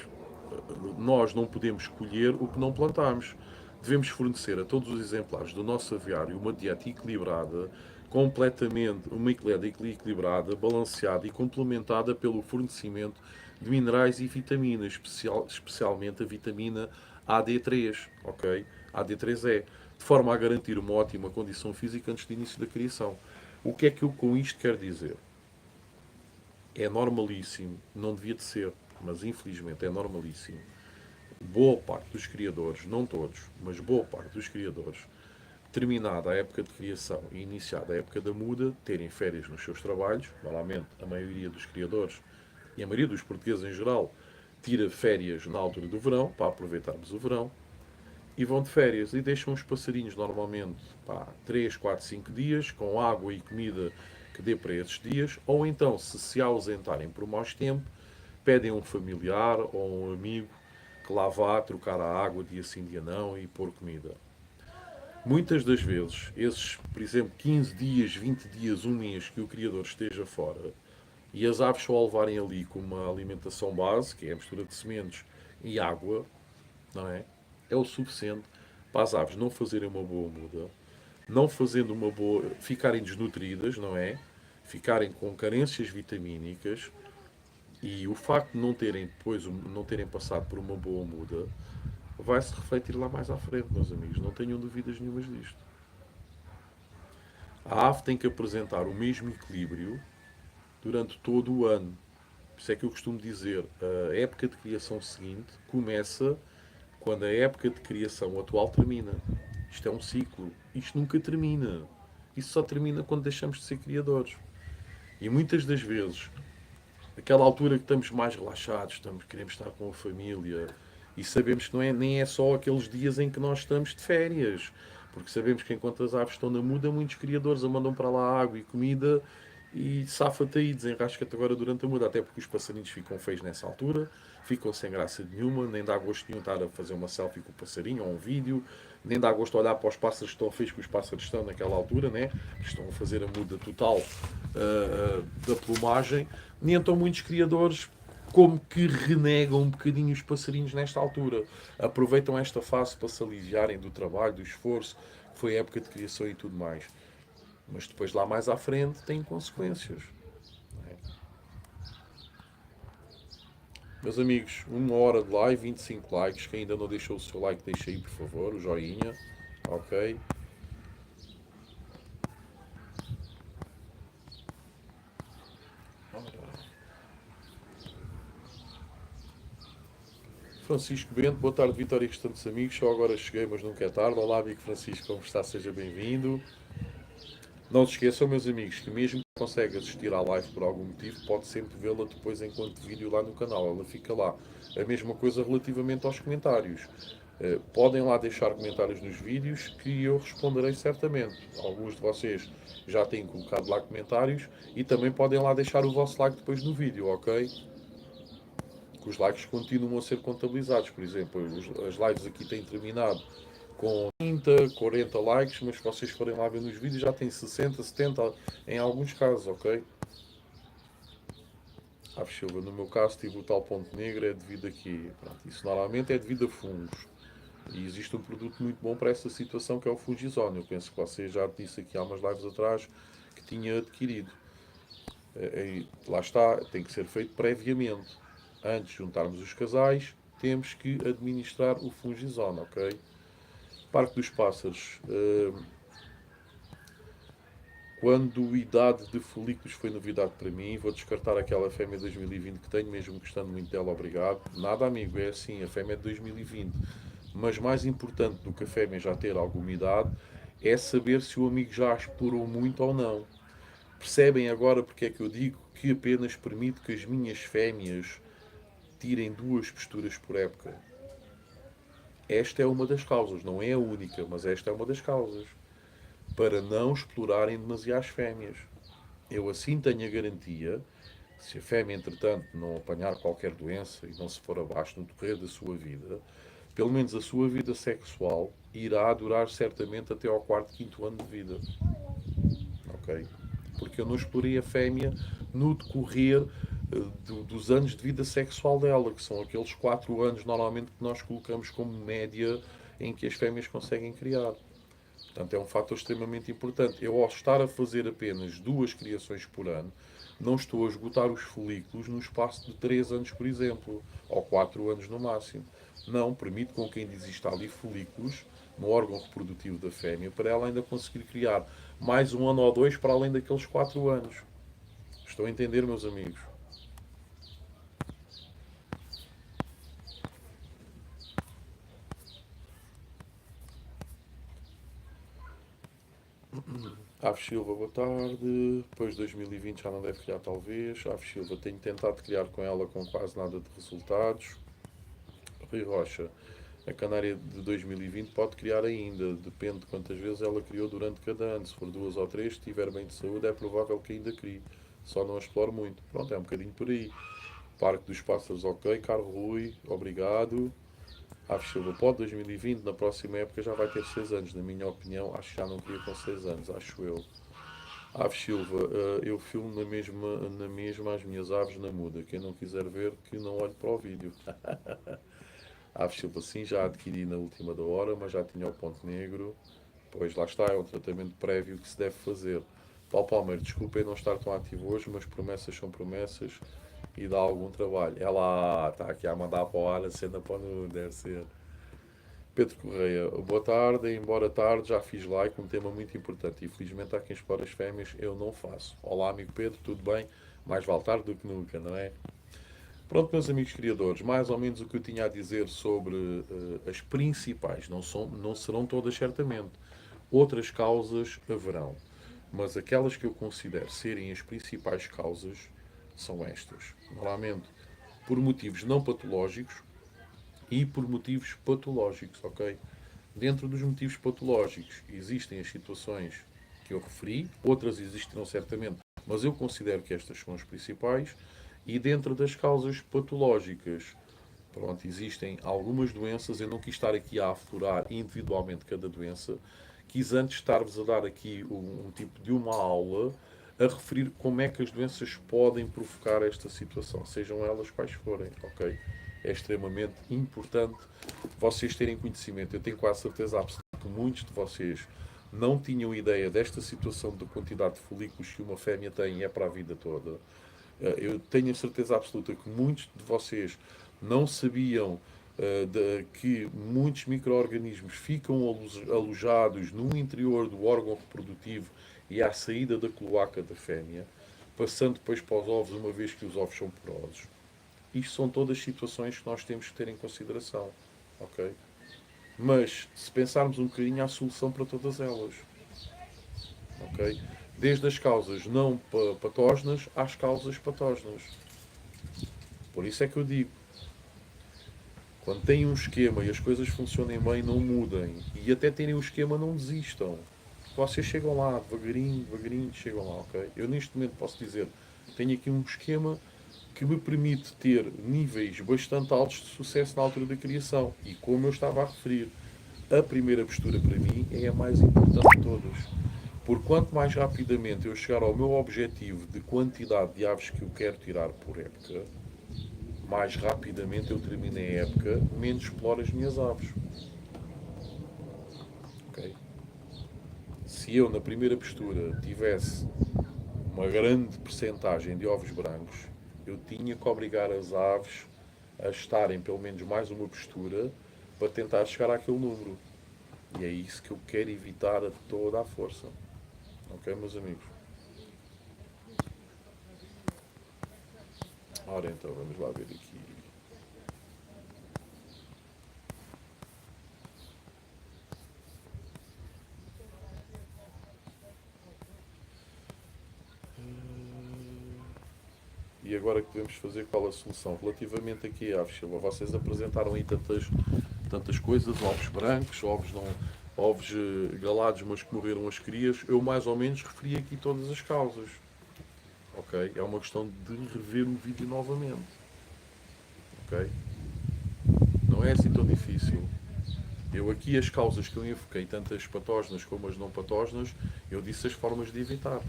Nós não podemos colher o que não plantamos. Devemos fornecer a todos os exemplares do nosso aviário uma dieta equilibrada, uma dieta equilibrada, balanceada e complementada pelo fornecimento de minerais e vitaminas, especialmente a vitamina AD3, ok? AD3E, de forma a garantir uma ótima condição física antes do início da criação. O que é que eu com isto quero dizer? É normalíssimo, não devia de ser, mas infelizmente é normalíssimo. Boa parte dos criadores, não todos, mas boa parte dos criadores, terminada a época de criação e iniciada a época da muda, terem férias nos seus trabalhos. Normalmente a maioria dos criadores e a maioria dos portugueses em geral tira férias na altura do verão, para aproveitarmos o verão, e vão de férias e deixam os passarinhos normalmente 3, 4, 5 dias com água e comida que dê para esses dias, ou então, se ausentarem por mais tempo, pedem a um familiar ou um amigo que lá vá trocar a água dia sim, dia não e pôr comida. Muitas das vezes, esses, por exemplo, 15 dias, 20 dias, um mês que o criador esteja fora e as aves só o levarem ali com uma alimentação base, que é a mistura de sementes e água, não é? É o suficiente para as aves não fazerem uma boa muda, não fazendo uma boa, ficarem desnutridas, não é? Ficarem com carências vitamínicas e o facto de não terem depois não terem passado por uma boa muda vai se refletir lá mais à frente, meus amigos. Não tenham dúvidas nenhumas disto. A ave tem que apresentar o mesmo equilíbrio durante todo o ano. Por isso é que eu costumo dizer, a época de criação seguinte começa quando a época de criação atual termina. Isto é um ciclo. Isto nunca termina. Isso só termina quando deixamos de ser criadores. E muitas das vezes aquela altura que estamos mais relaxados, queremos estar com a família e sabemos que nem é só aqueles dias em que nós estamos de férias, porque sabemos que enquanto as aves estão na muda, muitos criadores a mandam para lá água e comida e safa-te aí, desenrasca-te agora durante a muda, até porque os passarinhos ficam feios nessa altura, ficam sem graça nenhuma, nem dá gosto nenhum estar a fazer uma selfie com o passarinho ou um vídeo, nem dá gosto de olhar para os pássaros que estão feios que os pássaros estão naquela altura, né? Estão a fazer a muda total da plumagem, e então muitos criadores como que renegam um bocadinho os passarinhos nesta altura. Aproveitam esta fase para se aliviarem do trabalho, do esforço, que foi a época de criação e tudo mais. Mas depois lá mais à frente tem consequências. Não é? Meus amigos, 1 hora de live, 25 likes. Quem ainda não deixou o seu like, deixa aí por favor, o joinha. Ok? Francisco Bento, boa tarde, Vitória e restantes amigos. Só agora cheguei, mas nunca é tarde. Olá, amigo Francisco, como está? Seja bem-vindo. Não se esqueçam, meus amigos, que mesmo que consegue assistir à live por algum motivo, pode sempre vê-la depois enquanto vídeo lá no canal. Ela fica lá. A mesma coisa relativamente aos comentários. Podem lá deixar comentários nos vídeos que eu responderei certamente. Alguns de vocês já têm colocado lá comentários e também podem lá deixar o vosso like depois no vídeo, ok? Que os likes continuam a ser contabilizados. Por exemplo, as lives aqui têm terminado com 30, 40 likes, mas se vocês forem lá ver nos vídeos já tem 60, 70 em alguns casos, ok? Aves Silva, no meu caso tive o tal ponto negro, é devido aqui. Pronto, isso normalmente é devido a fungos. E existe um produto muito bom para essa situação que é o Fungizone. Eu penso que você já disse aqui há umas lives atrás que tinha adquirido. Lá está, tem que ser feito previamente. Antes de juntarmos os casais, temos que administrar o Fungizone, ok? Parque dos Pássaros. Quando idade de folículos foi novidade para mim, vou descartar aquela fêmea 2020 que tenho, mesmo gostando muito dela, obrigado. Nada, amigo, é assim, a fêmea é de 2020. Mas mais importante do que a fêmea já ter alguma idade é saber se o amigo já a explorou muito ou não. Percebem agora porque é que eu digo que apenas permito que as minhas fêmeas tirem 2 posturas por época? Esta é uma das causas, não é a única, mas esta é uma das causas. Para não explorarem demasiado as fêmeas. Eu assim tenho a garantia, se a fêmea entretanto não apanhar qualquer doença e não se for abaixo no decorrer da sua vida, pelo menos a sua vida sexual irá durar certamente até ao quarto, quinto ano de vida. Ok? Porque eu não explorei a fêmea no decorrer dos anos de vida sexual dela, que são aqueles 4 anos normalmente que nós colocamos como média em que as fêmeas conseguem criar. Portanto, é um fator extremamente importante. Eu, ao estar a fazer apenas 2 criações por ano, não estou a esgotar os folículos no espaço de 3 anos, por exemplo, ou 4 anos no máximo. Não, permite com que ainda exista ali folículos no órgão reprodutivo da fêmea para ela ainda conseguir criar mais 1 ano ou 2 para além daqueles 4 anos. Estão a entender, meus amigos? Aves Silva, boa tarde. Depois de 2020 já não deve criar, talvez. Aves Silva, tenho tentado criar com ela com quase nada de resultados. Rui Rocha, a canária de 2020 pode criar ainda, depende de quantas vezes ela criou durante cada ano. Se for 2 ou 3, se estiver bem de saúde, é provável que ainda crie. Só não a explore muito. Pronto, é um bocadinho por aí. Parque dos Pássaros, ok. Caro Rui, obrigado. Aves Silva, pode 2020, na próxima época já vai ter 6 anos. Na minha opinião, acho que já não queria com 6 anos, acho eu. Aves Silva, eu filmo na mesma as minhas aves na muda. Quem não quiser ver, que não olhe para o vídeo. Aves Silva, sim, já adquiri na última da hora, mas já tinha o ponto negro. Pois lá está, é um tratamento prévio que se deve fazer. Paulo Palmeiro, desculpem não estar tão ativo hoje, mas promessas são promessas e dá algum trabalho. Ela está aqui a mandar para o ar a cena para o deve ser. Pedro Correia, boa tarde, embora tarde, já fiz like, um tema muito importante. Infelizmente há quem explora as fêmeas, eu não faço. Olá, amigo Pedro, tudo bem? Mais vale tarde do que nunca, não é? Pronto, meus amigos criadores, mais ou menos o que eu tinha a dizer sobre as principais, não serão todas certamente. Outras causas haverão, mas aquelas que eu considero serem as principais causas são estas. Normalmente por motivos não patológicos e por motivos patológicos, ok? Dentro dos motivos patológicos existem as situações que eu referi, outras existirão certamente, mas eu considero que estas são as principais. E dentro das causas patológicas, pronto, existem algumas doenças. Eu não quis estar aqui a aflorar individualmente cada doença. Quis antes estar-vos a dar aqui um tipo de uma aula a referir como é que as doenças podem provocar esta situação, sejam elas quais forem, ok? É extremamente importante vocês terem conhecimento. Eu tenho quase certeza absoluta que muitos de vocês não tinham ideia desta situação da quantidade de folículos que uma fêmea tem e é para a vida toda. Eu tenho a certeza absoluta que muitos de vocês não sabiam que muitos micro-organismos ficam alojados no interior do órgão reprodutivo e à saída da cloaca da fêmea, passando depois para os ovos, uma vez que os ovos são porosos. Isto são todas situações que nós temos que ter em consideração, ok? Mas, se pensarmos um bocadinho, há solução para todas elas, ok? Desde as causas não patógenas às causas patógenas. Por isso é que eu digo, quando têm um esquema e as coisas funcionem bem, não mudem. E até terem um esquema, não desistam. Vocês chegam lá, devagarinho, devagarinho, chegam lá, ok? Eu neste momento posso dizer, tenho aqui um esquema que me permite ter níveis bastante altos de sucesso na altura da criação. E como eu estava a referir, a primeira postura para mim é a mais importante de todas. Por quanto mais rapidamente eu chegar ao meu objetivo de quantidade de aves que eu quero tirar por época, mais rapidamente eu termino a época, menos exploro as minhas aves. Okay? Se eu, na primeira postura, tivesse uma grande percentagem de ovos brancos, eu tinha que obrigar as aves a estarem pelo menos mais uma postura para tentar chegar àquele número. E é isso que eu quero evitar a toda a força. Ok, meus amigos? Ora então, vamos lá ver aqui. E agora que devemos fazer, qual a solução? Relativamente aqui à Avexila, vocês apresentaram aí tantas coisas, ovos brancos, ovos galados, mas que morreram as crias. Eu mais ou menos referi aqui todas as causas. Ok? É uma questão de rever o vídeo novamente. Ok? Não é assim tão difícil. Eu aqui as causas que eu enfoquei, tanto as patógenas como as não patógenas, eu disse as formas de evitar.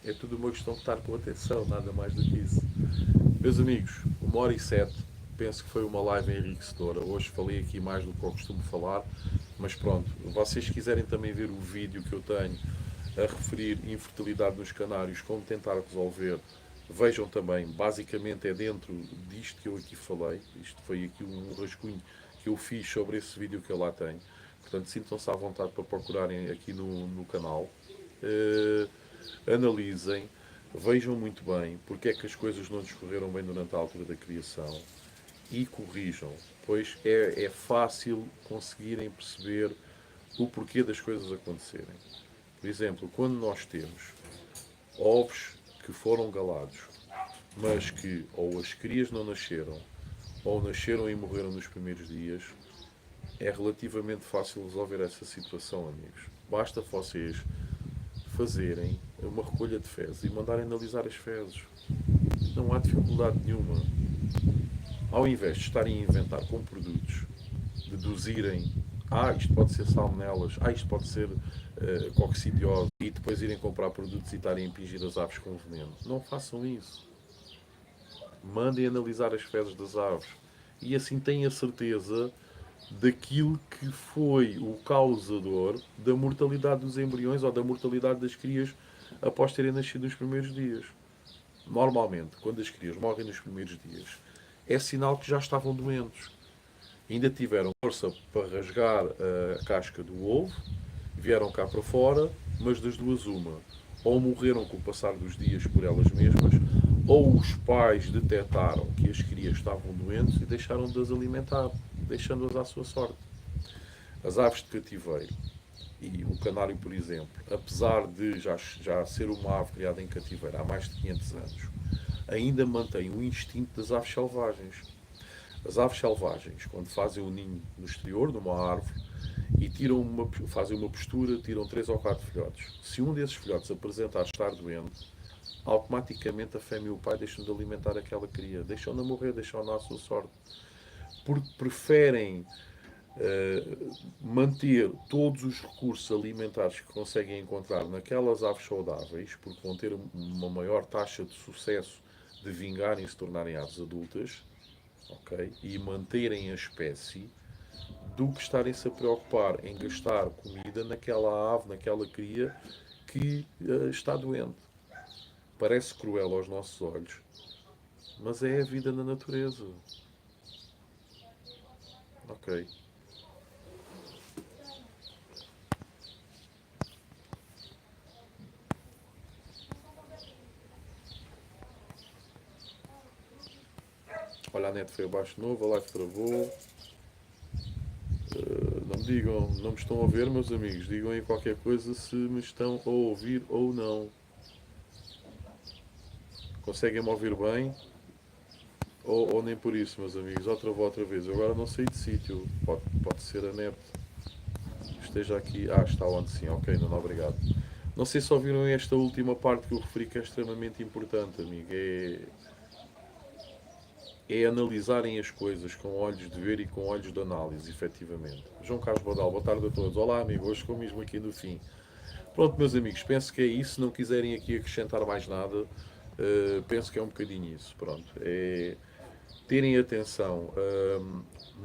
É tudo uma questão de estar com atenção, nada mais do que isso. Meus amigos, 1h07, penso que foi uma live enriquecedora. Hoje falei aqui mais do que eu costumo falar, mas pronto, vocês quiserem também ver o vídeo que eu tenho a referir infertilidade nos canários, como tentar resolver, vejam também. Basicamente é dentro disto que eu aqui falei. Isto foi aqui um rascunho que eu fiz sobre esse vídeo que eu lá tenho. Portanto, sintam-se à vontade para procurarem aqui no canal. Analisem, vejam muito bem porque é que as coisas não discorreram bem durante a altura da criação e corrijam, pois é fácil conseguirem perceber o porquê das coisas acontecerem. Por exemplo, quando nós temos ovos que foram galados, mas que ou as crias não nasceram, ou nasceram e morreram nos primeiros dias, é relativamente fácil resolver essa situação, amigos. Basta vocês fazerem uma recolha de fezes e mandarem analisar as fezes. Não há dificuldade nenhuma. Ao invés de estarem a inventar com produtos, deduzirem, isto pode ser salmonelas, isto pode ser coccidiose, e depois irem comprar produtos e estarem a impingir as aves com veneno. Não façam isso. Mandem analisar as fezes das aves. E assim têm a certeza daquilo que foi o causador da mortalidade dos embriões ou da mortalidade das crias após terem nascido nos primeiros dias. Normalmente, quando as crias morrem nos primeiros dias, é sinal que já estavam doentes. Ainda tiveram força para rasgar a casca do ovo, vieram cá para fora, mas das duas uma. Ou morreram com o passar dos dias por elas mesmas, ou os pais detectaram que as crias estavam doentes e deixaram de as alimentar, deixando-as à sua sorte. As aves de cativeiro E o canário, por exemplo, apesar de já ser uma ave criada em cativeiro há mais de 500 anos, ainda mantém o instinto das aves selvagens. As aves selvagens, quando fazem o ninho no exterior, numa árvore, e fazem uma postura, tiram 3 ou 4 filhotes. Se um desses filhotes apresentar estar doente, automaticamente a fêmea e o pai deixam de alimentar aquela cria, deixam-na morrer, deixam-na à sua sorte, porque preferem manter todos os recursos alimentares que conseguem encontrar naquelas aves saudáveis, porque vão ter uma maior taxa de sucesso de vingarem e se tornarem aves adultas, ok? E manterem a espécie, do que estarem-se a preocupar em gastar comida naquela ave, naquela cria que está doente. Parece cruel aos nossos olhos, mas é a vida na natureza. Ok. Olha, a net foi abaixo de novo, a live travou. Não me digam, não me estão a ver, meus amigos. Digam aí qualquer coisa se me estão a ouvir ou não. Conseguem-me ouvir bem? Ou nem por isso, meus amigos. Outra vez. Eu agora não saí de sítio. Pode ser a net. Esteja aqui. Está onde sim. Ok, não, obrigado. Não sei se ouviram esta última parte que eu referi que é extremamente importante, amigo. É analisarem as coisas com olhos de ver e com olhos de análise, efetivamente. João Carlos Bodal, boa tarde a todos. Olá, amigo. Hoje estou mesmo aqui no fim. Pronto, meus amigos, penso que é isso. Se não quiserem aqui acrescentar mais nada, penso que é um bocadinho isso. Pronto. É terem atenção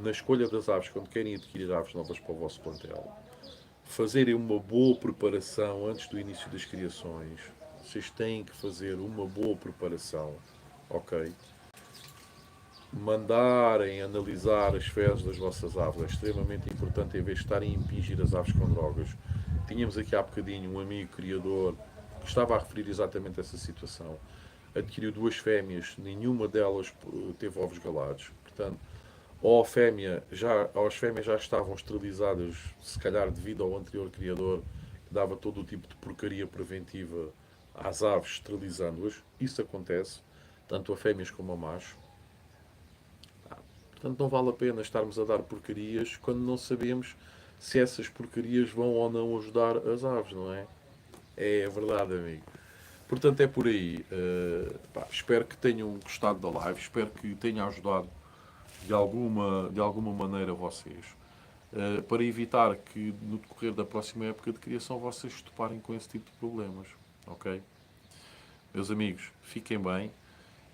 na escolha das aves quando querem adquirir aves novas para o vosso plantel. Fazerem uma boa preparação antes do início das criações. Vocês têm que fazer uma boa preparação, ok? Mandarem analisar as fezes das vossas aves. É extremamente importante, em vez de estarem a impingir as aves com drogas. Tínhamos aqui há bocadinho um amigo criador que estava a referir exatamente essa situação. Adquiriu 2 fêmeas, nenhuma delas teve ovos galados. Portanto, as fêmeas já estavam esterilizadas, se calhar devido ao anterior criador, que dava todo o tipo de porcaria preventiva às aves, esterilizando-as. Isso acontece, tanto a fêmeas como a macho. Portanto, não vale a pena estarmos a dar porcarias quando não sabemos se essas porcarias vão ou não ajudar as aves, não é? É verdade, amigo. Portanto, é por aí. Espero que tenham gostado da live, espero que tenha ajudado de alguma maneira vocês. Para evitar que no decorrer da próxima época de criação vocês se toparem com esse tipo de problemas. Ok? Meus amigos, fiquem bem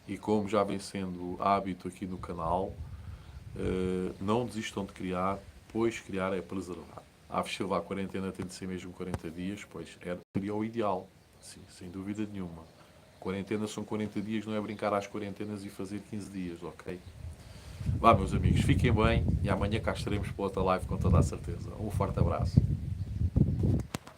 e como já vem sendo hábito aqui no canal, não desistam de criar, pois criar é preservar. A ave silva, a quarentena tem de ser mesmo 40 dias, pois seria o ideal, sim, sem dúvida nenhuma. Quarentena são 40 dias, não é brincar às quarentenas e fazer 15 dias, ok? Vá, meus amigos, fiquem bem e amanhã cá estaremos para outra live com toda a certeza. Um forte abraço.